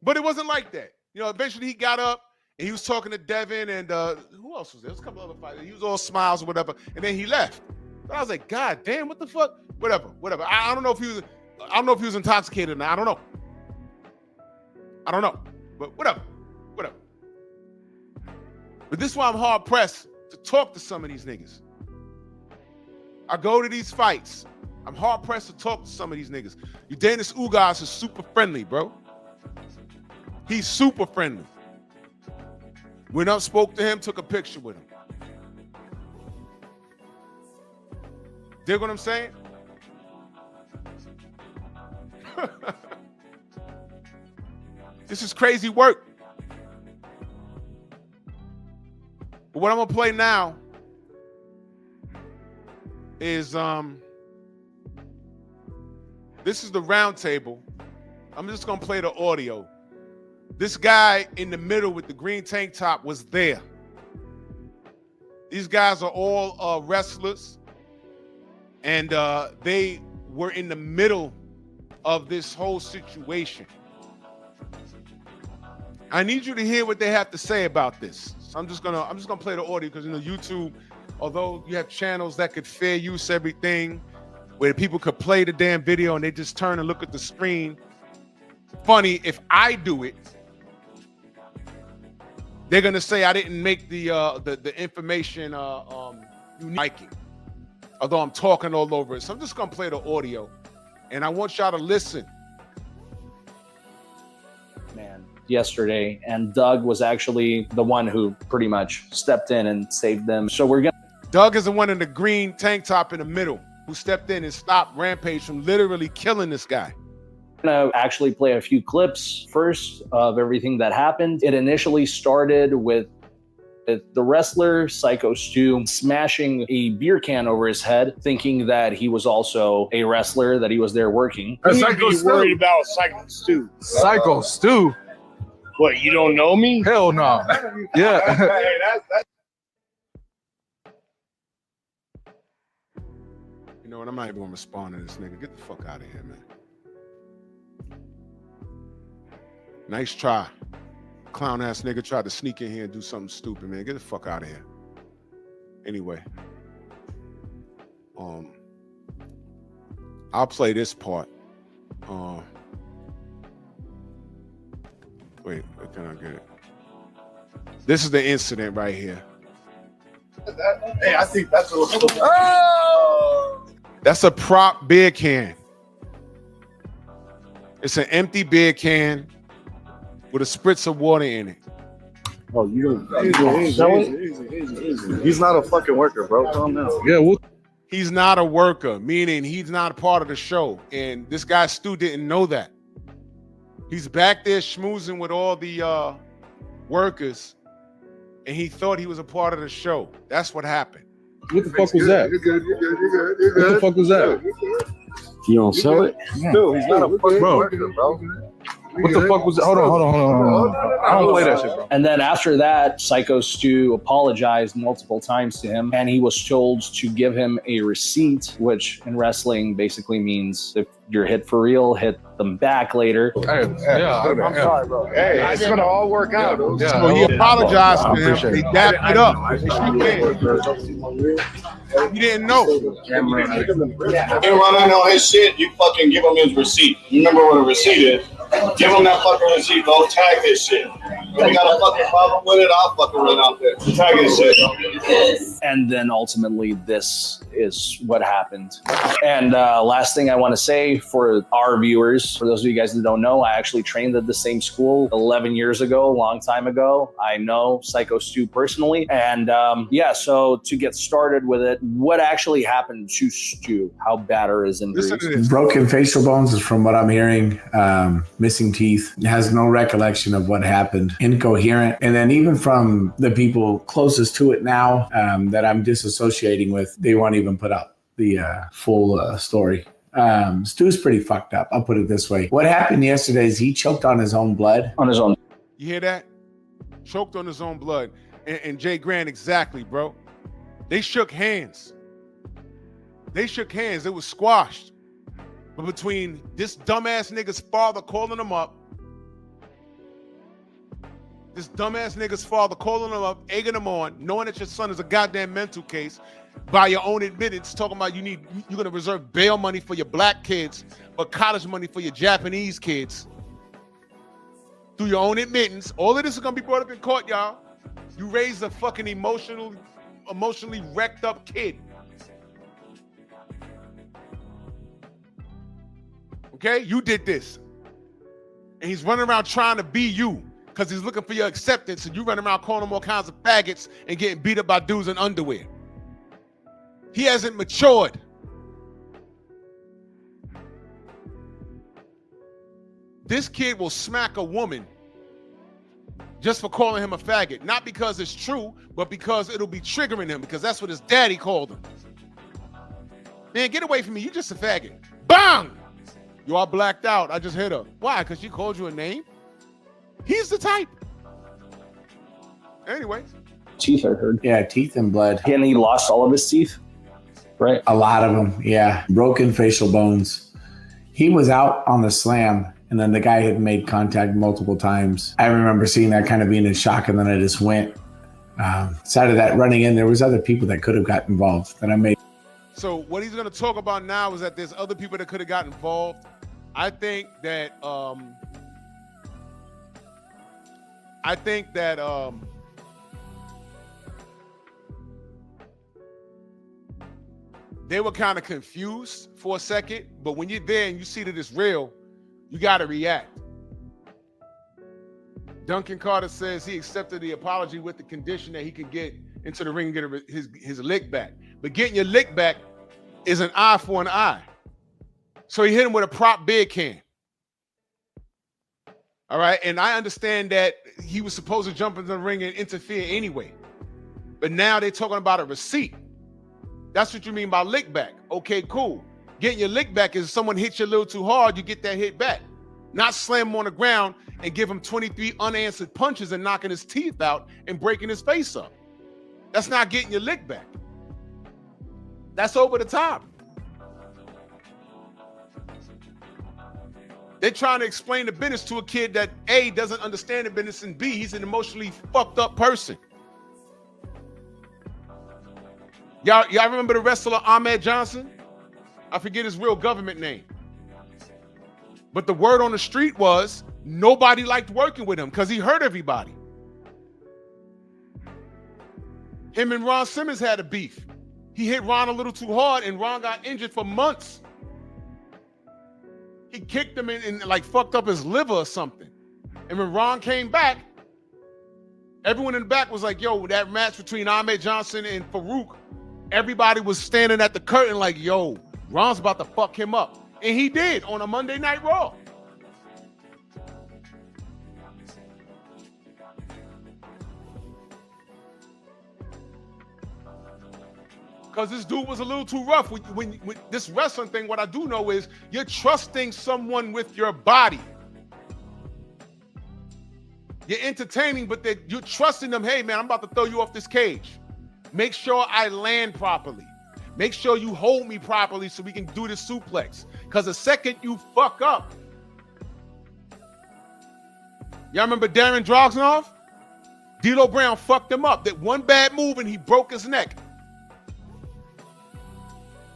But it wasn't like that. You know, eventually he got up, and he was talking to Devin, and who else was there? There was a couple other fighters. He was all smiles or whatever, and then he left. But I was like, God damn, what the fuck? Whatever. I don't know if he was intoxicated or not. I don't know. But whatever. But this is why I'm hard pressed to talk to some of these niggas. I go to these fights. I'm hard pressed to talk to some of these niggas. Udenis Ugas is super friendly, bro. He's super friendly. Went up, spoke to him, took a picture with him. Dig what I'm saying? This is crazy work. But what I'm gonna play now is this is the round table. I'm just gonna play the audio. This guy in the middle with the green tank top was there. These guys are all wrestlers, and they were in the middle of this whole situation. I need you to hear what they have to say about this. So I'm just gonna play the audio because YouTube, although you have channels that could fair use everything, where people could play the damn video and they just turn and look at the screen. Funny, if I do it, they're gonna say I didn't make the information unique, although I'm talking all over it. So I'm just gonna play the audio, and I want y'all to listen. Man, yesterday, and Doug was actually the one who pretty much stepped in and saved them. So we're gonna. Doug is the one in the green tank top in the middle who stepped in and stopped Rampage from literally killing this guy. Gonna actually play a few clips first of everything that happened. It initially started with the wrestler Psycho Stu smashing a beer can over his head, thinking that he was also a wrestler, that he was there working. Psycho Stu. Worried about Psycho Stu. Psycho Stu. What, you don't know me? Hell no. Yeah. Hey, that's You know what? I'm not even gonna respond to this nigga. Get the fuck out of here, man. Nice try. Clown ass nigga tried to sneak in here and do something stupid, man. Get the fuck out of here. Anyway. I'll play this part. Wait, can I get it? This is the incident right here. hey, I think that's a oh! That's a prop beer can. It's an empty beer can with a spritz of water in it. Oh, you don't. He's not a fucking worker, bro. Calm down. Yeah, he's not a worker, meaning he's not a part of the show. And this guy Stu didn't know that. He's back there schmoozing with all the workers, and he thought he was a part of the show. That's what happened. What the fuck was that? You're good. What the fuck was that? You don't sell it? Dude, he's not a fucking worker, bro. What the fuck was that? Hold on. I don't play that shit, bro. And then after that, Psycho Stu apologized multiple times to him, and he was told to give him a receipt, which in wrestling basically means if you're hit for real, hit them back later. Hey, I'm sorry, bro. Hey, it's gonna all work out. Yeah. So he apologized to him. They dapped it up. You didn't know. He running on his shit, you fucking give him his receipt. You remember what a receipt is? Give him that fucking receipt. Go tag his shit. If you got a fucking problem with it, I'll fucking run out there. Tag his shit. And then ultimately, this is what happened. And last thing I want to say for our viewers, for those of you guys that don't know, I actually trained at the same school 11 years ago, a long time ago. I know Psycho Stu personally. And yeah, so to get started with it, what actually happened to Stu? How bad are his injuries? Broken facial bones is from what I'm hearing. Missing teeth. Has no recollection of what happened. Incoherent. And then even from the people closest to it now that I'm disassociating with, they won't even put up the full story. Stu's pretty fucked up. I'll put it this way. What happened yesterday is he choked on his own blood. On his own. You hear that? Choked on his own blood. And Jay Grant, exactly, bro. They shook hands. It was squashed. But between this dumbass nigga's father calling him up, egging him on, knowing that your son is a goddamn mental case, by your own admittance, talking about you're gonna reserve bail money for your black kids, but college money for your Japanese kids. Through your own admittance, all of this is gonna be brought up in court, y'all. You raised a fucking emotionally wrecked up kid. Okay, you did this. And he's running around trying to be you because he's looking for your acceptance, and you run around calling him all kinds of faggots and getting beat up by dudes in underwear. He hasn't matured. This kid will smack a woman just for calling him a faggot. Not because it's true, but because it'll be triggering him, because that's what his daddy called him. Man, get away from me. You just a faggot. Bang! You are blacked out. I just hit her. Why? Because she called you a name? He's the type. Anyway. Teeth, I heard. Yeah, teeth and blood. And he lost all of his teeth? right? A lot of them, yeah. Broken facial bones. He was out on the slam, and then the guy had made contact multiple times. I remember seeing that, kind of being in shock, and then I just went. Side of that, running in, there was other people that could have got involved that I made. So what he's going to talk about now is that there's other people that could have got involved. I think that they were kind of confused for a second, but when you're there and you see that it's real, you got to react. Duncan Carter says he accepted the apology with the condition that he could get into the ring and get his lick back. But getting your lick back is an eye for an eye. So he hit him with a prop beer can. All right, and I understand that he was supposed to jump into the ring and interfere anyway. But now they're talking about a receipt. That's what you mean by lick back. Okay, cool. Getting your lick back is someone hits you a little too hard, you get that hit back. Not slam him on the ground and give him 23 unanswered punches and knocking his teeth out and breaking his face up. That's not getting your lick back. That's over the top. They're trying to explain the business to a kid that A, doesn't understand the business, and B, he's an emotionally fucked up person. Y'all remember the wrestler Ahmed Johnson? I forget his real government name. But the word on the street was nobody liked working with him because he hurt everybody. Him and Ron Simmons had a beef. He hit Ron a little too hard and Ron got injured for months. He kicked him and like fucked up his liver or something. And when Ron came back, everyone in the back was like, yo, that match between Ahmed Johnson and Farouk, everybody was standing at the curtain like, yo, Ron's about to fuck him up. And he did on a Monday Night Raw. Because this dude was a little too rough. When this wrestling thing, what I do know is you're trusting someone with your body. You're entertaining, but you're trusting them. Hey, man, I'm about to throw you off this cage. Make sure I land properly. Make sure you hold me properly so we can do this suplex. Because the second you fuck up, y'all remember Darren Drogonoff? D'Lo Brown fucked him up. That one bad move and he broke his neck.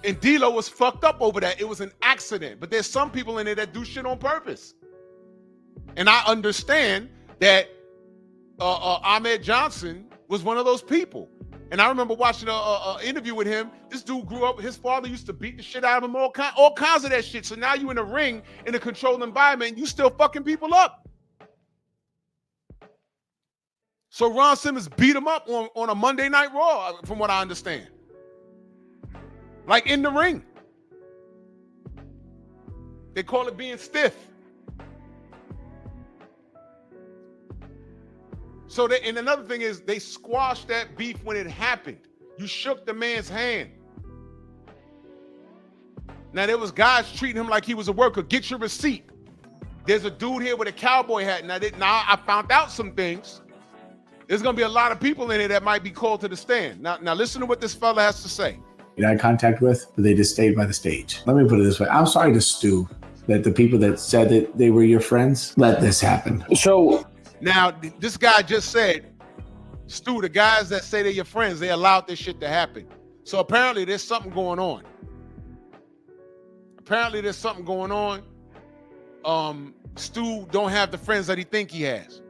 And D'Lo was fucked up over that. It was an accident. But there's some people in there that do shit on purpose. And I understand that Ahmed Johnson was one of those people. And I remember watching an interview with him. This dude grew up, his father used to beat the shit out of him, all kinds of that shit. So now you in a ring, in a controlled environment, and you still fucking people up. So Ron Simmons beat him up on a Monday Night Raw, from what I understand. Like in the ring. They call it being stiff. So and another thing is they squashed that beef when it happened. You shook the man's hand. Now there was guys treating him like he was a worker. Get your receipt. There's a dude here with a cowboy hat. Now I found out some things. There's gonna be a lot of people in here that might be called to the stand. Now listen to what this fella has to say. I had contact with, but they just stayed by the stage. Let me put it this way. I'm sorry to Stu that the people that said that they were your friends let this happen. So now this guy just said, Stu, the guys that say they're your friends, they allowed this shit to happen. So apparently there's something going on. Stu don't have the friends that he think he has.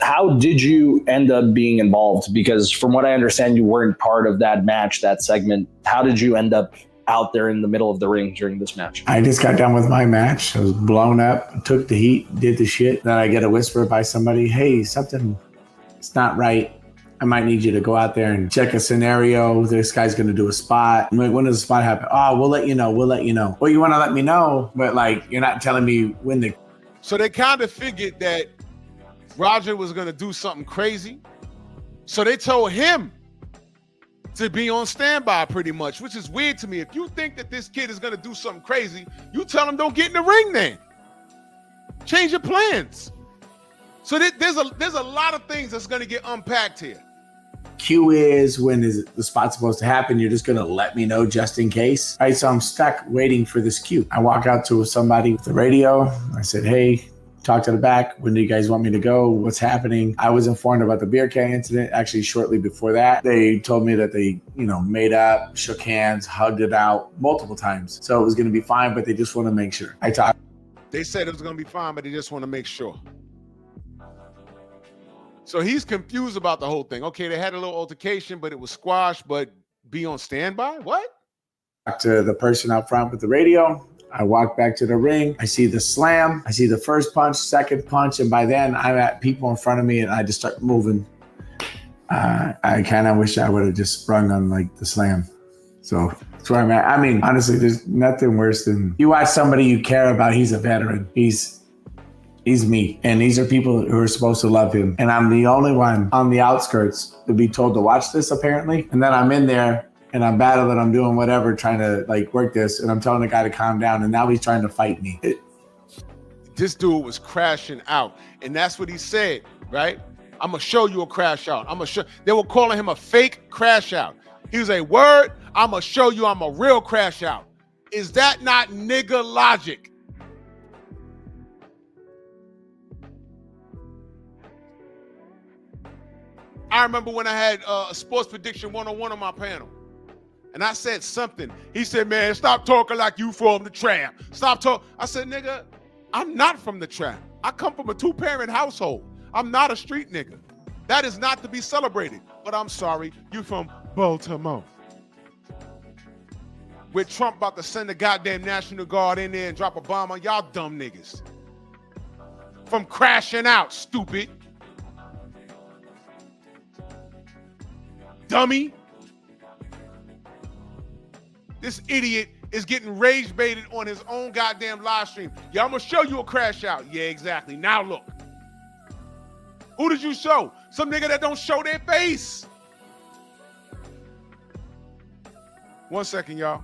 how did you end up being involved? Because from what I understand, you weren't part of that match, that segment. How did you end up out there in the middle of the ring during this match? I just got done with my match. I was blown up, took the heat, did the shit. Then I get a whisper by somebody, hey, something, it's not right. I might need you to go out there and check a scenario. This guy's going to do a spot. I'm like, when does the spot happen? Oh, we'll let you know. We'll let you know. Well, you want to let me know, but like, you're not telling me when the... So they kind of figured that Roger was going to do something crazy. So they told him to be on standby pretty much, which is weird to me. If you think that this kid is going to do something crazy, you tell him don't get in the ring then. Change your plans. So there's a lot of things that's going to get unpacked here. cue is, when is the spot supposed to happen. You're just gonna let me know just in case, right? So I'm stuck waiting for this cue. I walk out to somebody with the radio. I said, hey, talk to the back. When do you guys want me to go? What's happening? I was informed about the beer can incident. Actually, shortly before that, they told me that they, made up, shook hands, hugged it out multiple times. So it was going to be fine, but they just want to make sure. They said it was going to be fine, but they just want to make sure. So he's confused about the whole thing. Okay, they had a little altercation, but it was squashed, but be on standby? What? To the person out front with the radio. I walk back to the ring. I see the slam. I see the first punch, second punch. And by then I'm at people in front of me and I just start moving. I kind of wish I would have just sprung on like the slam. So that's where I'm at. I mean, honestly, there's nothing worse than you watch somebody you care about. He's a veteran. He's me. And these are people who are supposed to love him. And I'm the only one on the outskirts to be told to watch this, apparently. And then I'm in there and I'm battling, I'm doing whatever, trying to work this. And I'm telling the guy to calm down. And now he's trying to fight me. This dude was crashing out. And that's what he said, right? I'm going to show you a crash out. They were calling him a fake crash out. He was a word. I'm going to show you I'm a real crash out. Is that not nigga logic? I remember when I had a sports prediction 101 on my panel. And I said something. He said, man, stop talking like you from the trap. Stop talking. I said, nigga, I'm not from the trap. I come from a 2-parent household. I'm not a street nigga. That is not to be celebrated. But I'm sorry, you from Baltimore. With Trump about to send the goddamn National Guard in there and drop a bomb on y'all dumb niggas. From crashing out, stupid. Dummy. This idiot is getting rage baited on his own goddamn live stream. Yeah, I'm gonna show you a crash out. Yeah, exactly. Now look. Who did you show? Some nigga that don't show their face. 1 second, y'all.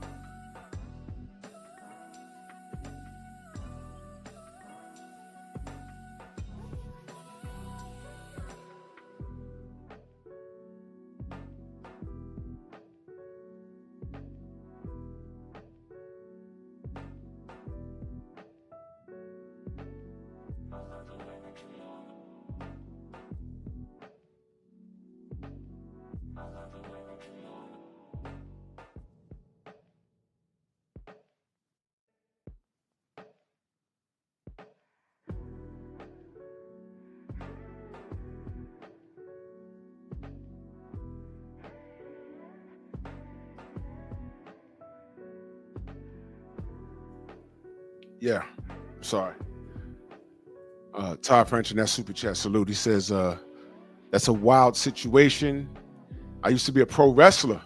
Yeah, sorry. Todd French in that super chat salute. He says, that's a wild situation. I used to be a pro wrestler.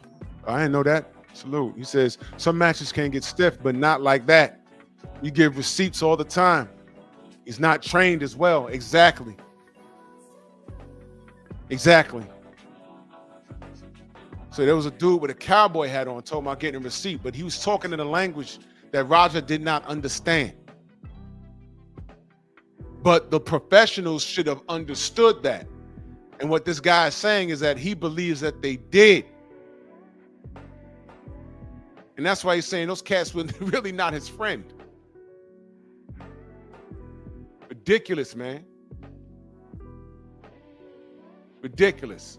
I didn't know that. Salute. He says, some matches can get stiff, but not like that. You give receipts all the time. He's not trained as well. Exactly. Exactly. So there was a dude with a cowboy hat on talking about getting a receipt, but he was talking in a language that Roger did not understand. But the professionals should have understood that. And what this guy is saying is that he believes that they did. And that's why he's saying those cats were really not his friend. Ridiculous, man. Ridiculous.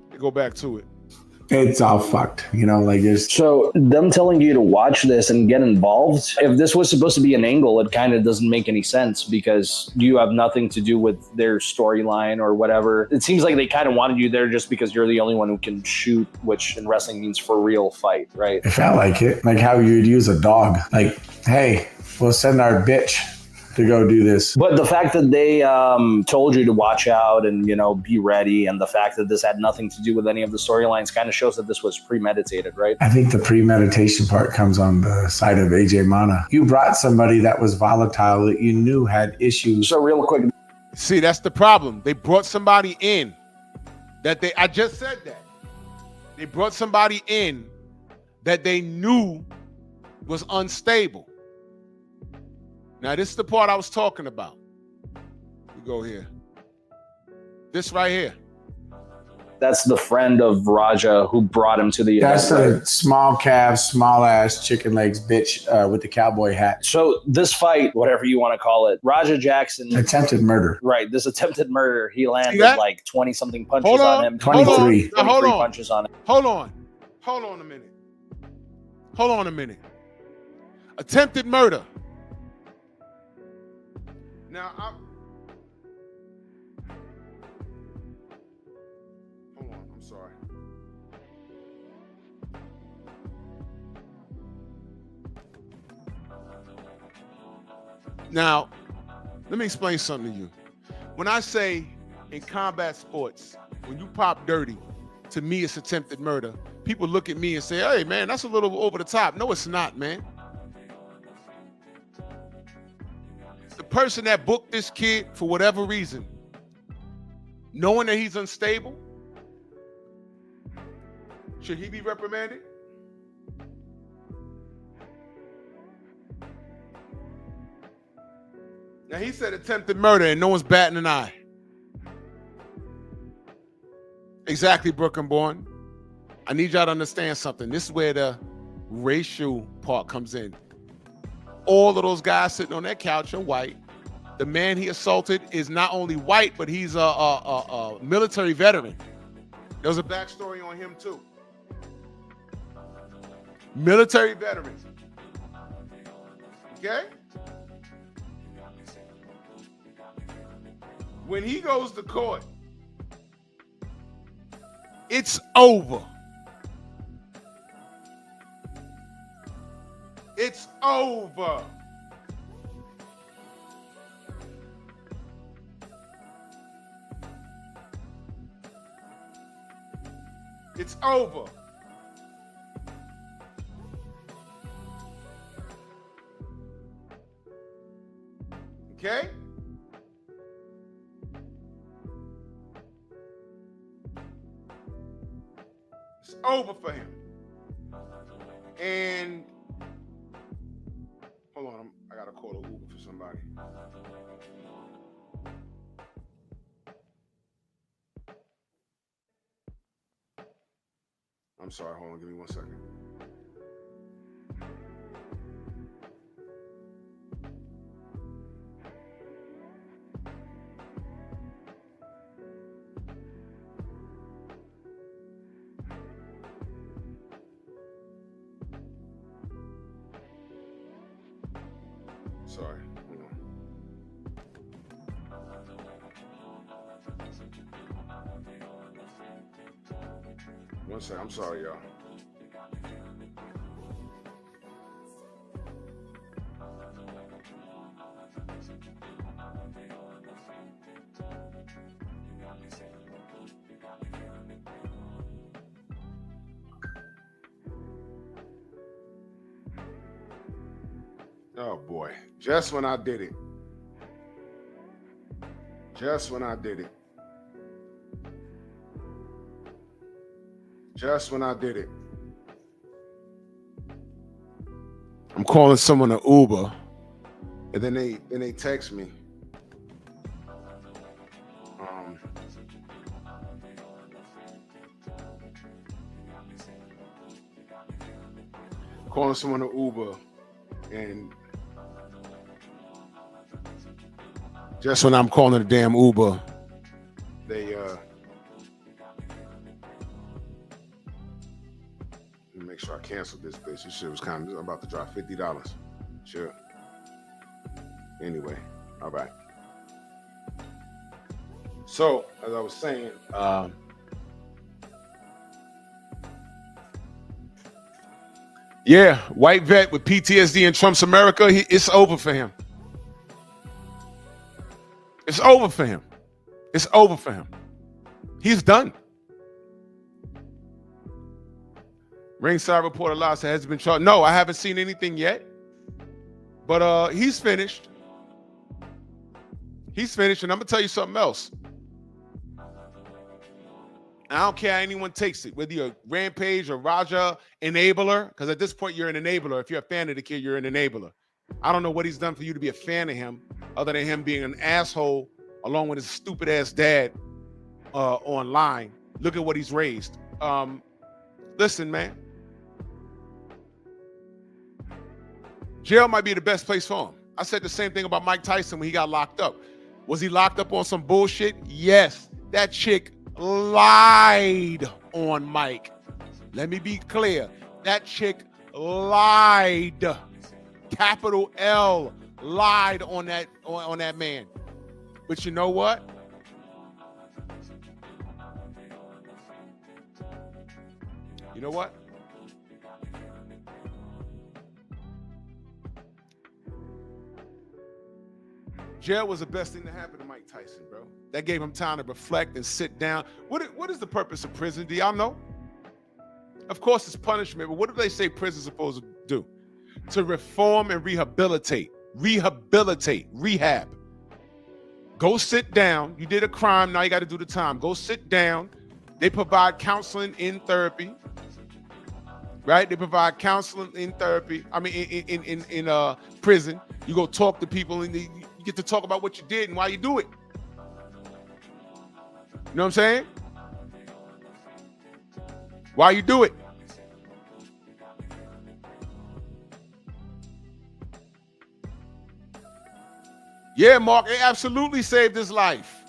They go back to it. It's all fucked, there's. So them telling you to watch this and get involved, if this was supposed to be an angle, it kind of doesn't make any sense because you have nothing to do with their storyline or whatever. It seems like they kind of wanted you there just because you're the only one who can shoot, which in wrestling means for real fight, right? It felt like it, like how you'd use a dog. Like, hey, we'll send our bitch to go do this. But the fact that they told you to watch out and, be ready, and the fact that this had nothing to do with any of the storylines kind of shows that this was premeditated, right? I think the premeditation part comes on the side of AJ Mana. You brought somebody that was volatile that you knew had issues. So real quick. See, that's the problem. They brought somebody in I just said that. They brought somebody in that they knew was unstable. Now, this is the part I was talking about. We go here. This right here. That's the friend of Raja who brought him to the That's event. the small calf, small ass chicken legs bitch with the cowboy hat. So this fight, whatever you want to call it, Raja Jackson. Attempted murder. Right. This attempted murder. He landed that? like 20 something punches Hold on on. him. 23. Now, hold 23 on. punches on him. Hold on. Hold on a minute. Hold on a minute. Attempted murder. Now, hold on. I'm sorry. Now, let me explain something to you. When I say in combat sports, when you pop dirty, to me it's attempted murder. People look at me and say, hey, man, that's a little over the top. No, it's not, man. The person that booked this kid, for whatever reason, knowing that he's unstable, should he be reprimanded? Now, he said attempted murder and no one's batting an eye. Exactly, Brooklyn born. I need y'all to understand something. This is where the racial part comes in. All of those guys sitting on that couch are white. The man he assaulted is not only white, but he's a military veteran. There's a backstory on him too. Military veteran. Okay? When he goes to court, it's over. It's over. It's over. Okay? It's over for him. And hold on, I gotta call an Uber for somebody. I'm sorry, hold on, give me 1 second. Sorry, hold on. One second, I'm sorry, y'all. Oh boy, just when I did it. Just when I did it. Just when I did it. I'm calling someone an Uber, and then they text me. Calling someone an Uber, and just when I'm calling a damn Uber, they let me make sure I cancel this bitch. This shit was kind of, I'm about to drop $50. Sure. Anyway, all right. So, as I was saying, yeah, white vet with PTSD in Trump's America, it's over for him. It's over for him. It's over for him. He's done. Ringside reporter live said has been charged. No, I haven't seen anything yet. But he's finished. He's finished, and I'm gonna tell you something else. I don't care how anyone takes it, whether you're a Rampage or Raja enabler, because at this point you're an enabler. If you're a fan of the kid, you're an enabler. I don't know what he's done for you to be a fan of him, other than him being an asshole along with his stupid ass dad online. Look at what he's raised. Listen, man. Jail might be the best place for him. I said the same thing about Mike Tyson when he got locked up. Was he locked up on some bullshit? Yes. That chick lied on Mike. Let me be clear. That chick lied. Capital L, lied on that man. But you know what? You know what? Jail was the best thing to happen to Mike Tyson, bro. That gave him time to reflect and sit down. What is the purpose of prison? Do y'all know? Of course, it's punishment, but what do they say prison's supposed to do? To reform and rehabilitate. Rehab. Go sit down. You did a crime, now you got to do the time. Go sit down. They provide counseling in therapy. Right? They provide counseling in therapy. I mean, in prison. You go talk to people and you get to talk about what you did and why you do it. You know what I'm saying? Why you do it. Yeah, Mark, it absolutely saved his life.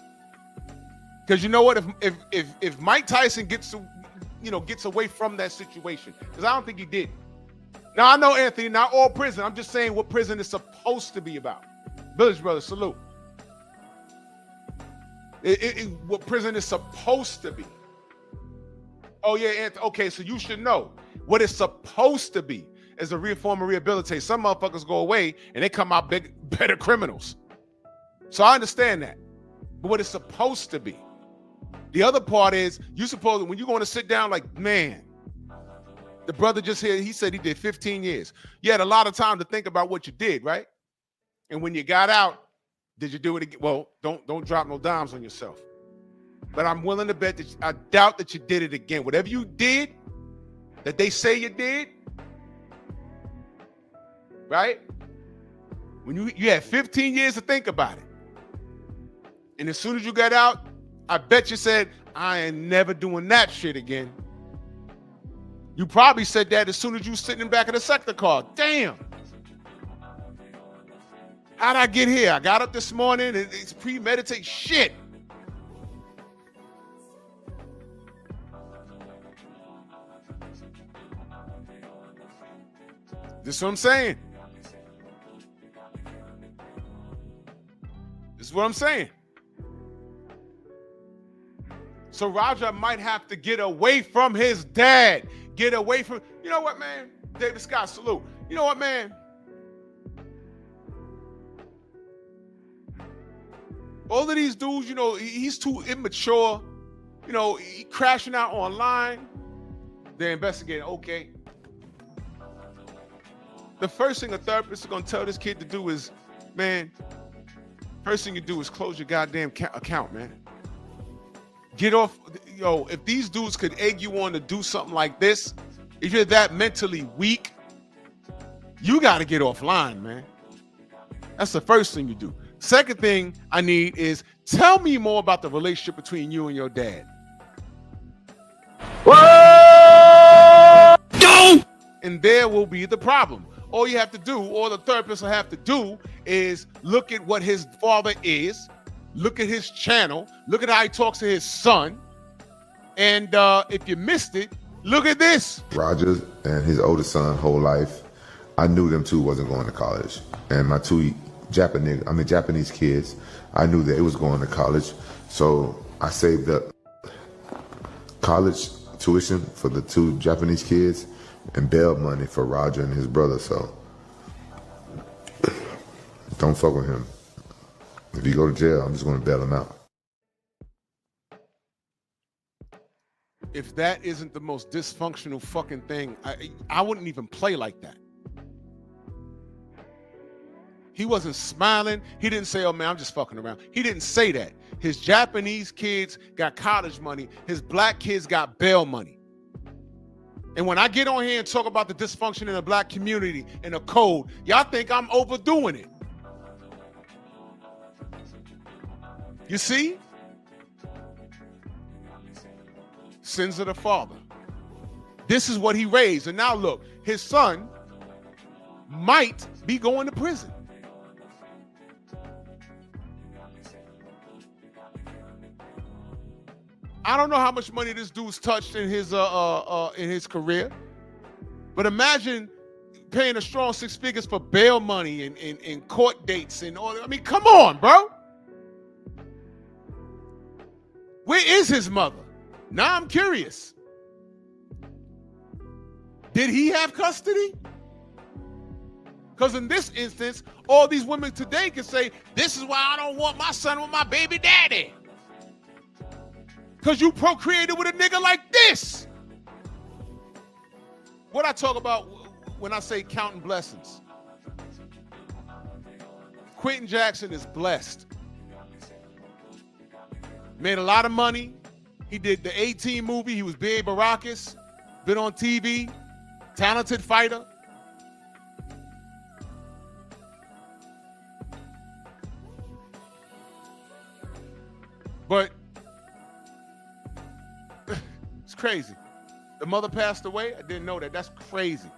Because you know what? If Mike Tyson gets away from that situation, because I don't think he did. Now I know, Anthony, not all prison. I'm just saying what prison is supposed to be about. Village Brothers, salute. What prison is supposed to be. Oh yeah, Anthony. Okay, so you should know what it's supposed to be is a reform and rehabilitate. Some motherfuckers go away and they come out better criminals. So I understand that. But what it's supposed to be. The other part is you supposed when you're going to sit down like, man, the brother just here, he said he did 15 years. You had a lot of time to think about what you did, right? And when you got out, did you do it again? Well, don't drop no dimes on yourself. But I'm willing to bet that I doubt that you did it again. Whatever you did that they say you did, right? When you had 15 years to think about it. And as soon as you got out, I bet you said, I ain't never doing that shit again. You probably said that as soon as you sitting in back of the sector car. Damn. How'd I get here? I got up this morning and it's premeditated shit. This is what I'm saying. This is what I'm saying. So Roger might have to get away from his dad. Get away from, you know what, man? David Scott, salute. You know what, man? All of these dudes, you know, he's too immature. You know, he crashing out online. They're investigating, okay. The first thing a therapist is going to tell this kid to do is, man, first thing you do is close your goddamn account, man. Get off, if these dudes could egg you on to do something like this, if you're that mentally weak, you got to get offline, man. That's the first thing you do. Second thing I need is tell me more about the relationship between you and your dad. And there will be the problem. All you have to do, all the therapist will have to do is look at what his father is, look at his channel, look at how he talks to his son, and if you missed it, look at this. Rogers and his oldest son, whole life, I knew them two wasn't going to college. And my two Japanese kids, I knew that it was going to college. So I saved up college tuition for the two Japanese kids and bail money for Roger and his brother. So don't fuck with him. If you go to jail, I'm just going to bail him out. If that isn't the most dysfunctional fucking thing, I wouldn't even play like that. He wasn't smiling. He didn't say, oh man, I'm just fucking around. He didn't say that. His Japanese kids got college money. His black kids got bail money. And when I get on here and talk about the dysfunction in the black community and the code, y'all think I'm overdoing it. You see? Sins of the father. This is what he raised. And now look, his son might be going to prison. I don't know how much money this dude's touched in his career, but imagine paying a strong 6 figures for bail money and court dates and all. I mean, come on, bro. Where is his mother? Now I'm curious. Did he have custody? Because in this instance, all these women today can say, this is why I don't want my son with my baby daddy. Because you procreated with a nigga like this. What I talk about when I say counting blessings. Quentin Jackson is blessed. Made a lot of money. He did the 18 movie. He was Big Baracus. Been on TV. Talented fighter. But it's crazy. The mother passed away. I didn't know that. That's crazy.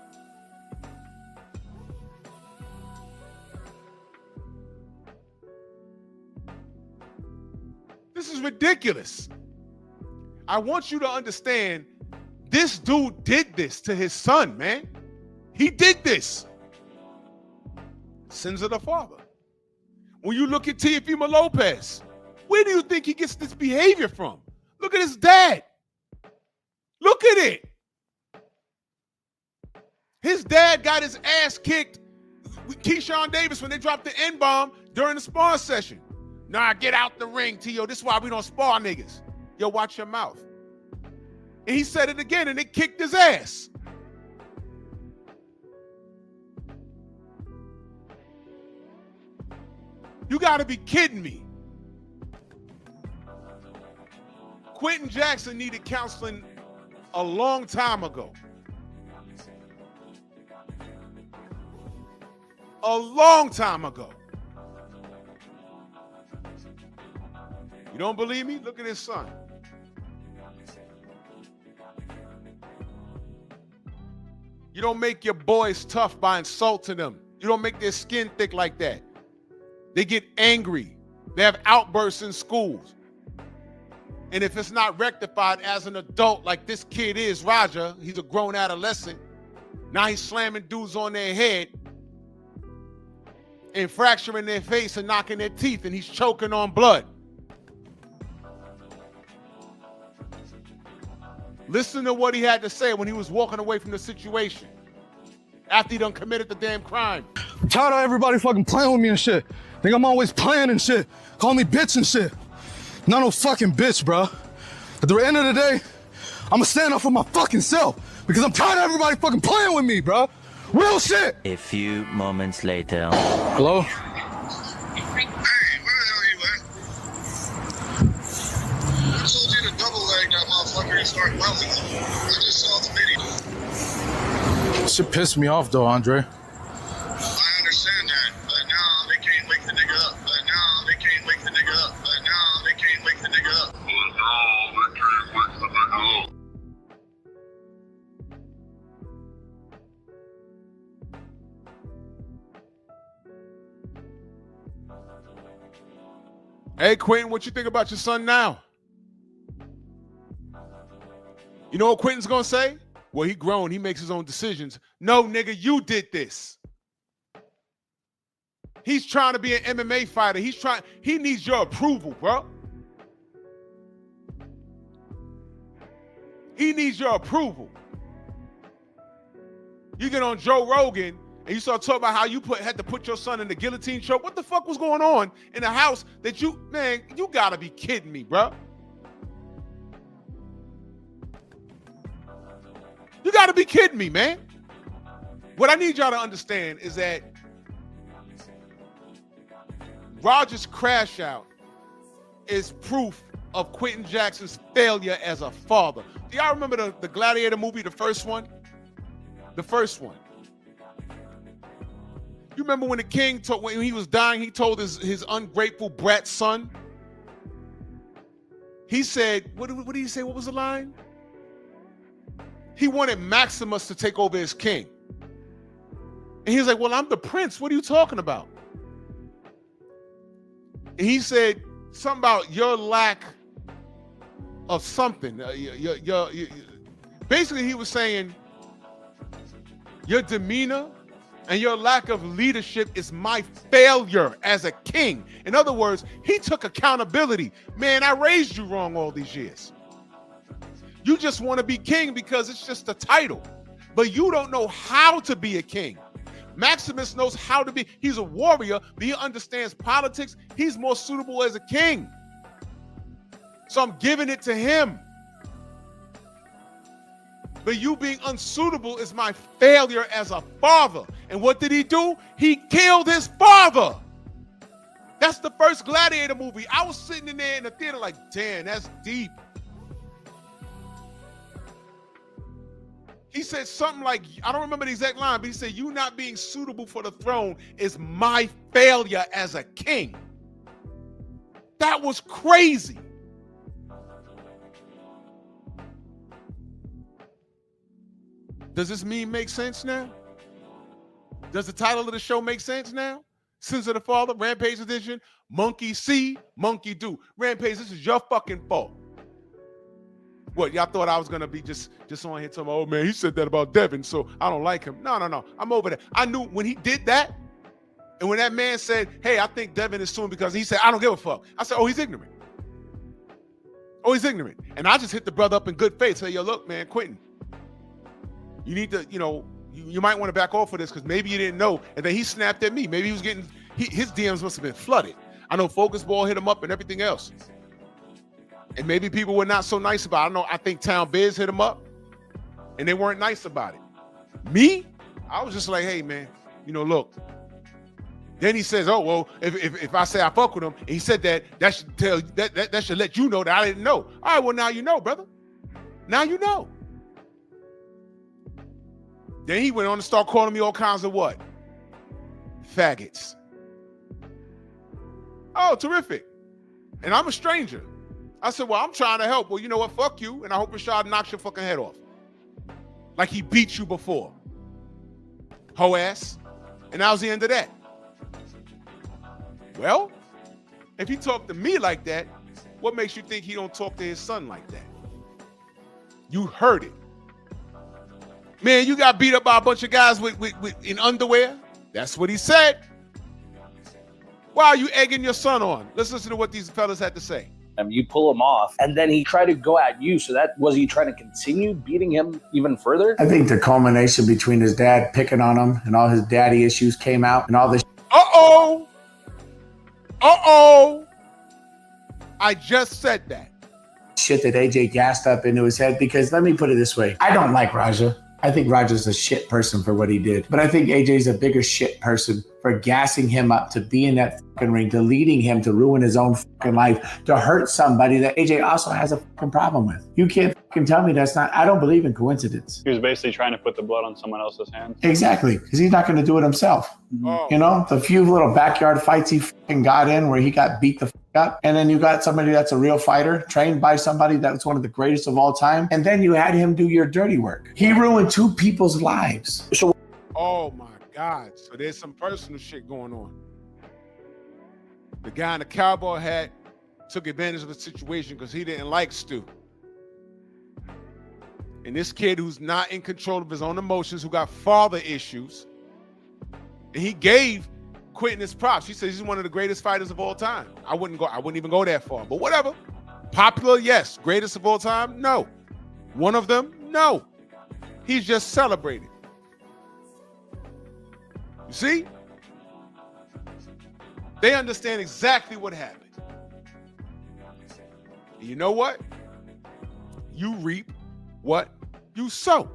This is ridiculous. I want you to understand this dude did this to his son, man. He did this. Sins of the father. When you look at Teofimo Lopez, where do you think he gets this behavior from? Look at his dad. Look at it. His dad got his ass kicked with Keyshawn Davis when they dropped the N-bomb during the spar session. Nah, get out the ring, T.O. This is why we don't spar niggas. Yo, watch your mouth. And he said it again, and it kicked his ass. You gotta be kidding me. Quentin Jackson needed counseling a long time ago. A long time ago. You don't believe me? Look at his son. You don't make your boys tough by insulting them. You don't make their skin thick like that. They get angry. They have outbursts in schools. And if it's not rectified as an adult like this kid is, Roger, he's a grown adolescent. Now he's slamming dudes on their head and fracturing their face and knocking their teeth, and he's choking on blood. Listen to what he had to say when he was walking away from the situation after he done committed the damn crime. I'm tired of everybody fucking playing with me and shit. Think I'm always playing and shit. Call me bitch and shit. Not no fucking bitch, bro. At the end of the day, I'ma stand up for my fucking self because I'm tired of everybody fucking playing with me, bro. Real shit. A few moments later. Hello? Hey, where the hell are you at? I told you to double leg that motherfucker and start welding. I just saw the video. Shit pissed me off though, Andre. I understand that, but now they can't wake the nigga up. But now they can't wake the nigga up. But now they can't wake the nigga up. But now they can't wake the nigga up. Hey, Quentin, what you think about your son now? You know what Quentin's gonna say? Well, he grown, he makes his own decisions. No, nigga, you did this. He's trying to be an MMA fighter. He needs your approval, bro. He needs your approval. You get on Joe Rogan and you start talking about how you had to put your son in the guillotine choke. What the fuck was going on in the house that you gotta be kidding me, bro. You gotta be kidding me, man. What I need y'all to understand is that Roger's crash out is proof of Quentin Jackson's failure as a father. Do y'all remember the Gladiator movie, the first one? The first one. You remember when the king when he was dying, he told his ungrateful brat son? He said, what did he say? What was the line? he wanted Maximus to take over as king. And he was like, well, I'm the prince. What are you talking about? And he said something about your lack of something. Basically, he was saying your demeanor and your lack of leadership is my failure as a king. In other words, he took accountability. Man, I raised you wrong all these years. You just want to be king because it's just a title, but you don't know how to be a king. Maximus knows how to be. He's a warrior, but he understands politics. He's more suitable as a king. So I'm giving it to him. But you being unsuitable is my failure as a father. And what did he do? He killed his father. That's the first Gladiator movie. I was sitting in there in the theater like, damn, that's deep. He said something like, I don't remember the exact line, but he said, you not being suitable for the throne is my failure as a king. That was crazy. Does this meme make sense now? Does the title of the show make sense now? Sins of the Father, Rampage edition, monkey see, monkey do. Rampage, this is your fucking fault. What, y'all thought I was gonna be just on here talking, oh man, he said that about Devin, so I don't like him. No, I'm over that. I knew when he did that, and when that man said, hey, I think Devin is suing because he said, I don't give a fuck. I said, oh, he's ignorant. Oh, he's ignorant. And I just hit the brother up in good faith, say, yo, look, man, Quentin, you need to, you might want to back off of this because maybe you didn't know. And then he snapped at me. Maybe he was getting, his DMs must have been flooded. I know Focus Ball hit him up and everything else. And maybe people were not so nice about it. I think Town Biz hit him up and they weren't nice about it. Me, I was just like, hey, man, look. Then he says, oh, well, if I say I fuck with him, and he said that should tell that should let you know that I didn't know. All right, well, now you know, brother. Now you know. Then he went on to start calling me all kinds of what? Faggots. Oh, terrific. And I'm a stranger. I said, well, I'm trying to help. Well, you know what? Fuck you. And I hope Rashad knocks your fucking head off. Like he beat you before. Hoe ass. And that was the end of that. Well, if he talked to me like that, what makes you think he don't talk to his son like that? You heard it. Man, you got beat up by a bunch of guys in underwear? That's what he said. Why are you egging your son on? Let's listen to what these fellas had to say. You pull him off, and then he tried to go at you. So was he trying to continue beating him even further? I think the culmination between his dad picking on him and all his daddy issues came out and all this. Uh-oh. I just said that. Shit that AJ gassed up into his head, because let me put it this way. I don't like Raja. I think Raja's a shit person for what he did. But I think AJ's a bigger shit person for gassing him up to be in that fucking ring, to leading him to ruin his own fucking life, to hurt somebody that AJ also has a fucking problem with. You can't fucking tell me that's not, I don't believe in coincidence. He was basically trying to put the blood on someone else's hands. Exactly, because he's not going to do it himself. Oh. The few little backyard fights he fucking got in where he got beat the fuck up. And then you got somebody that's a real fighter, trained by somebody that's one of the greatest of all time. And then you had him do your dirty work. He ruined two people's lives. So, oh my God. So there's some personal shit going on. The guy in the cowboy hat took advantage of the situation because he didn't like Stu. And this kid who's not in control of his own emotions, who got father issues, and he gave Quentin his props. He says he's one of the greatest fighters of all time. I wouldn't even go that far, but whatever. Popular, yes. Greatest of all time, no. One of them, no. He's just celebrated. You see? They understand exactly what happened. And you know what? You reap what you sow.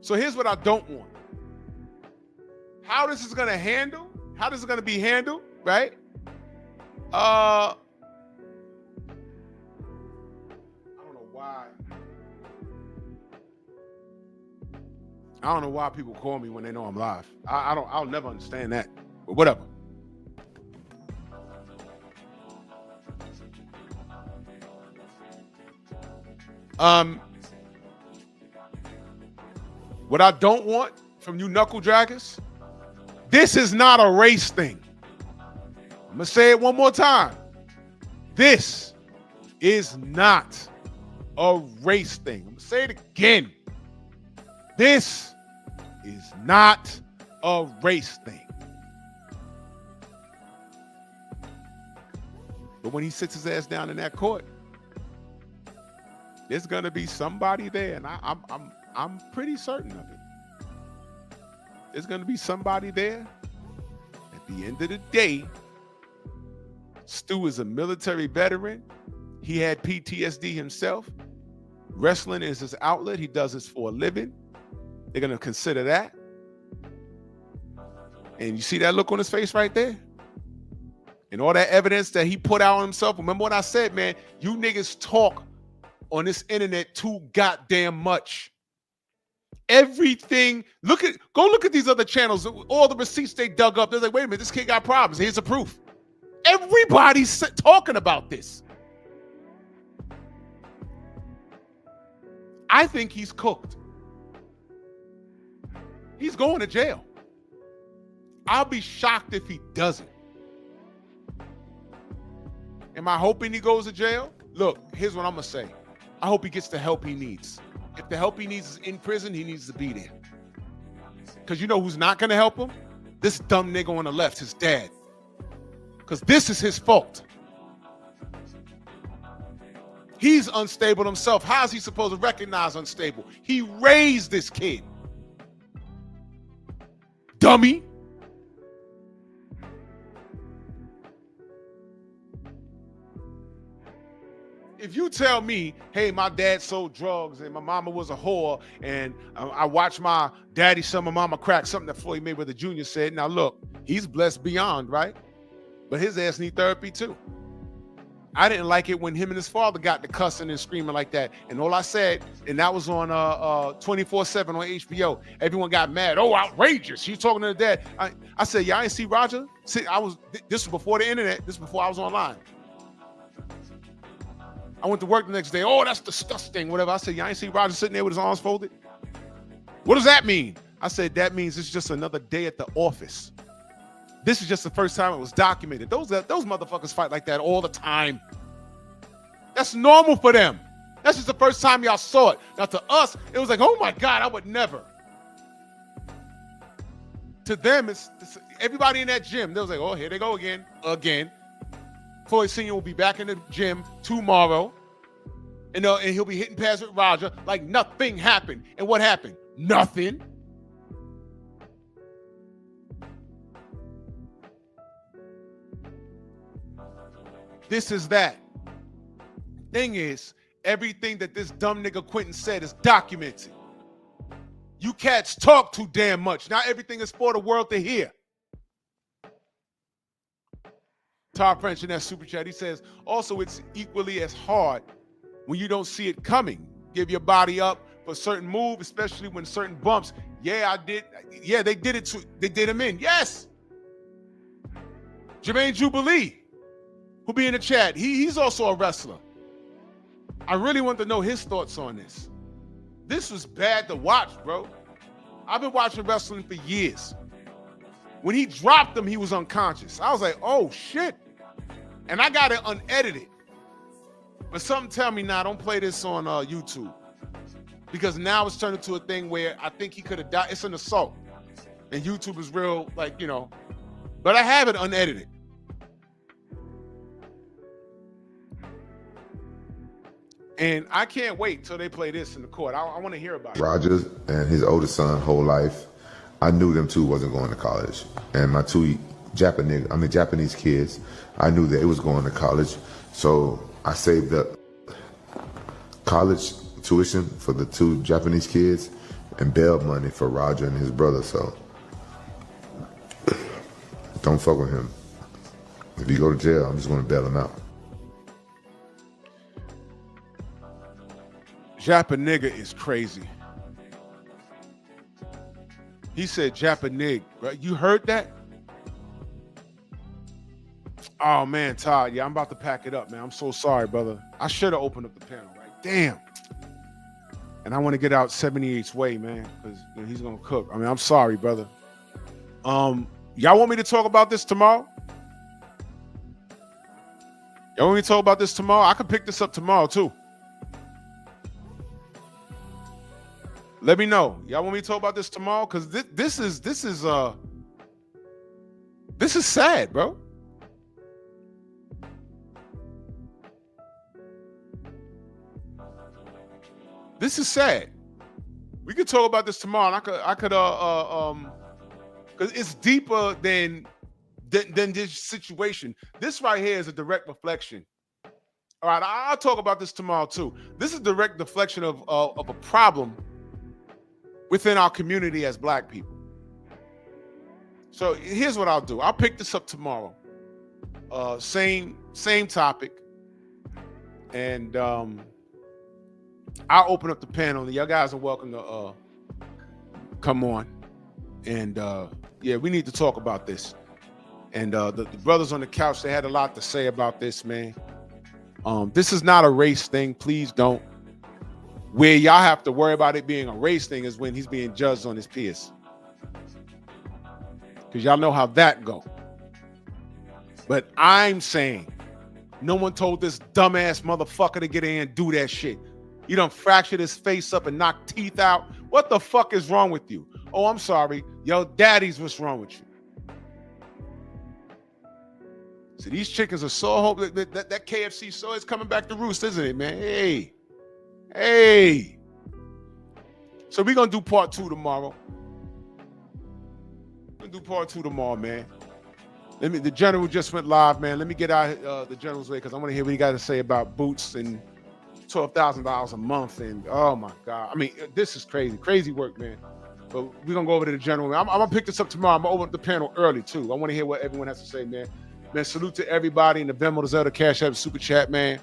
So here's what I don't want. How this is going to handle, how this is going to be handled, right? I don't know why. I don't know why people call me when they know I'm live. I'll never understand that. But whatever. What I don't want from you knuckle draggers, this is not a race thing. I'm going to say it one more time. This is not a race thing. I'm going to say it again. This is not a race thing. But when he sits his ass down in that court, there's gonna be somebody there, and I'm pretty certain of it. There's gonna be somebody there. At the end of the day, Stu is a military veteran. He had PTSD himself. Wrestling is his outlet. He does this for a living. They're gonna consider that. And you see that look on his face right there? And all that evidence that he put out on himself. Remember what I said, man? You niggas talk on this internet too goddamn much. Everything, go look at these other channels, all the receipts they dug up. They're like, wait a minute, this kid got problems. Here's the proof. Everybody's talking about this. I think he's cooked. He's going to jail. I'll be shocked if he doesn't. Am I hoping he goes to jail? Look, here's what I'm going to say. I hope he gets the help he needs. If the help he needs is in prison, he needs to be there. Because you know who's not going to help him? This dumb nigga on the left, his dad. Because this is his fault. He's unstable himself. How is he supposed to recognize unstable? He raised this kid. Dummy. If you tell me, hey, my dad sold drugs and my mama was a whore and I watched my daddy sell my mama crack, something that Floyd Mayweather Jr. said. Now look, he's blessed beyond, right? But his ass need therapy too. I didn't like it when him and his father got to cussing and screaming like that. And all I said, and that was on 24/7 on HBO. Everyone got mad. Oh, outrageous. He's talking to the dad. I said, yeah, I ain't see Roger. See, this was before the internet. This was before I was online. I went to work the next day. Oh, that's disgusting, whatever. I said, yeah, I ain't see Roger sitting there with his arms folded. What does that mean? I said, that means it's just another day at the office. This is just the first time it was documented. Those motherfuckers fight like that all the time. That's normal for them. That's just the first time y'all saw it. Now to us, it was like, oh my God, I would never. To them, it's everybody in that gym. They was like, oh, here they go again. Floyd Sr. will be back in the gym tomorrow. And he'll be hitting pads with Roger like nothing happened. And what happened? Nothing. This is that. Thing is, everything that this dumb nigga Quentin said is documented. You cats talk too damn much. Not everything is for the world to hear. Todd French in that super chat, he says, also it's equally as hard when you don't see it coming. Give your body up for a certain move, especially when certain bumps. Yeah, I did. Yeah, they did it too. They did him in. Yes. Jermaine Jubilee, who'll be in the chat. He's also a wrestler. I really want to know his thoughts on this. This was bad to watch, bro. I've been watching wrestling for years. When he dropped him, he was unconscious. I was like, oh, shit. And I got it unedited. But something tell me, now don't play this on YouTube. Because now it's turned into a thing where I think he could have died. It's an assault. And YouTube is real, like, you know. But I have it unedited. And I can't wait till they play this in the court. I want to hear about it. Rogers and his oldest son, whole life, I knew them two wasn't going to college. And my two Japanese kids, I knew that it was going to college. So I saved up college tuition for the two Japanese kids and bail money for Roger and his brother. So don't fuck with him. If you go to jail, I'm just going to bail him out. Japanig is crazy. He said Japanig, right? You heard that? Oh man, Todd, yeah, I'm about to pack it up, man. I'm so sorry, brother. I should have opened up the panel, right? Damn. And I want to get out 78's way, man, because he's gonna cook. I mean, I'm sorry, brother. Y'all want me to talk about this tomorrow? Y'all want me to talk about this tomorrow? I could pick this up tomorrow too. Let me know. Y'all want me to talk about this tomorrow? Because this is sad, bro. This is sad. We could talk about this tomorrow, and I could because it's deeper than this situation. This right here is a direct reflection. All right, I'll talk about this tomorrow too. This is a direct reflection of a problem within our community as Black people. So here's what I'll do. I'll pick this up tomorrow. Same topic, and I'll open up the panel. Y'all guys are welcome to come on, and yeah, we need to talk about this. And the brothers on the couch, they had a lot to say about this, man. This is not a race thing. Please don't. Where y'all have to worry about it being a race thing is when he's being judged on his peers. Because y'all know how that go. But I'm saying, no one told this dumbass motherfucker to get in and do that shit. You done fractured his face up and knocked teeth out. What the fuck is wrong with you? Oh, I'm sorry. Yo, daddy's what's wrong with you. So these chickens are so hope that KFC so it's coming back to roost, isn't it, man? Hey. So we're gonna do part 2 tomorrow. We're gonna do part 2 tomorrow, man. The general just went live, man. Let me get out the general's way because I want to hear what he got to say about boots and $12,000 a month. And oh my God, I mean, this is crazy work, man. But we're gonna go over to the general. I'm gonna pick this up tomorrow. I'm gonna open up the panel early too. I want to hear what everyone has to say, man. Man, salute to everybody in the Venmo, the Zelda, Cash App, Super Chat, man.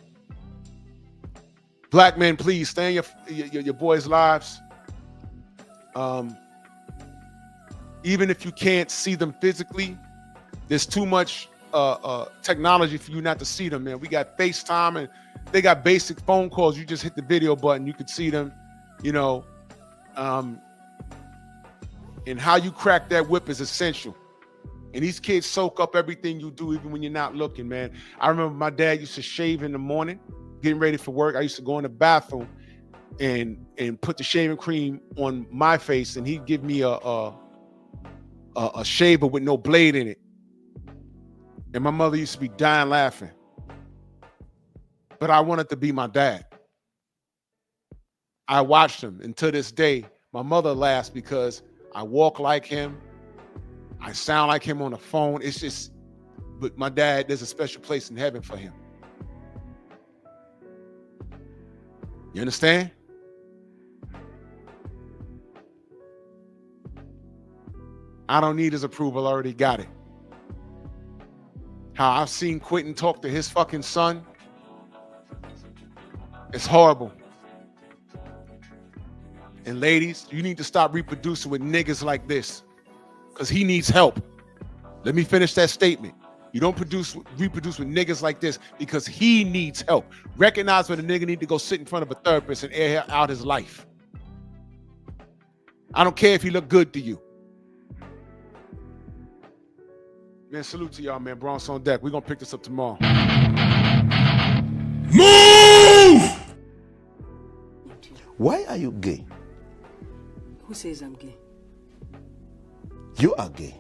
Black men, please stay in your boys' lives. Even if you can't see them physically, there's too much technology for you not to see them, man. We got FaceTime and they got basic phone calls. You just hit the video button, you can see them, you know. And how you crack that whip is essential. And these kids soak up everything you do, even when you're not looking, man. I remember my dad used to shave in the morning, getting ready for work. I used to go in the bathroom and put the shaving cream on my face, and he'd give me a shaver with no blade in it. And my mother used to be dying laughing. But I wanted to be my dad. I watched him, and to this day, my mother laughs because I walk like him. I sound like him on the phone. It's just, but my dad, there's a special place in heaven for him. You understand? I don't need his approval. I already got it. How I've seen Quentin talk to his fucking son. It's horrible. And ladies, you need to stop reproducing with niggas like this. Because he needs help. Let me finish that statement. You don't reproduce with niggas like this because he needs help. Recognize when a nigga need to go sit in front of a therapist and air out his life. I don't care if he look good to you. Man, salute to y'all, man. Bronx on deck. We're going to pick this up tomorrow. Move! Why are you gay? Who says I'm gay? You are gay.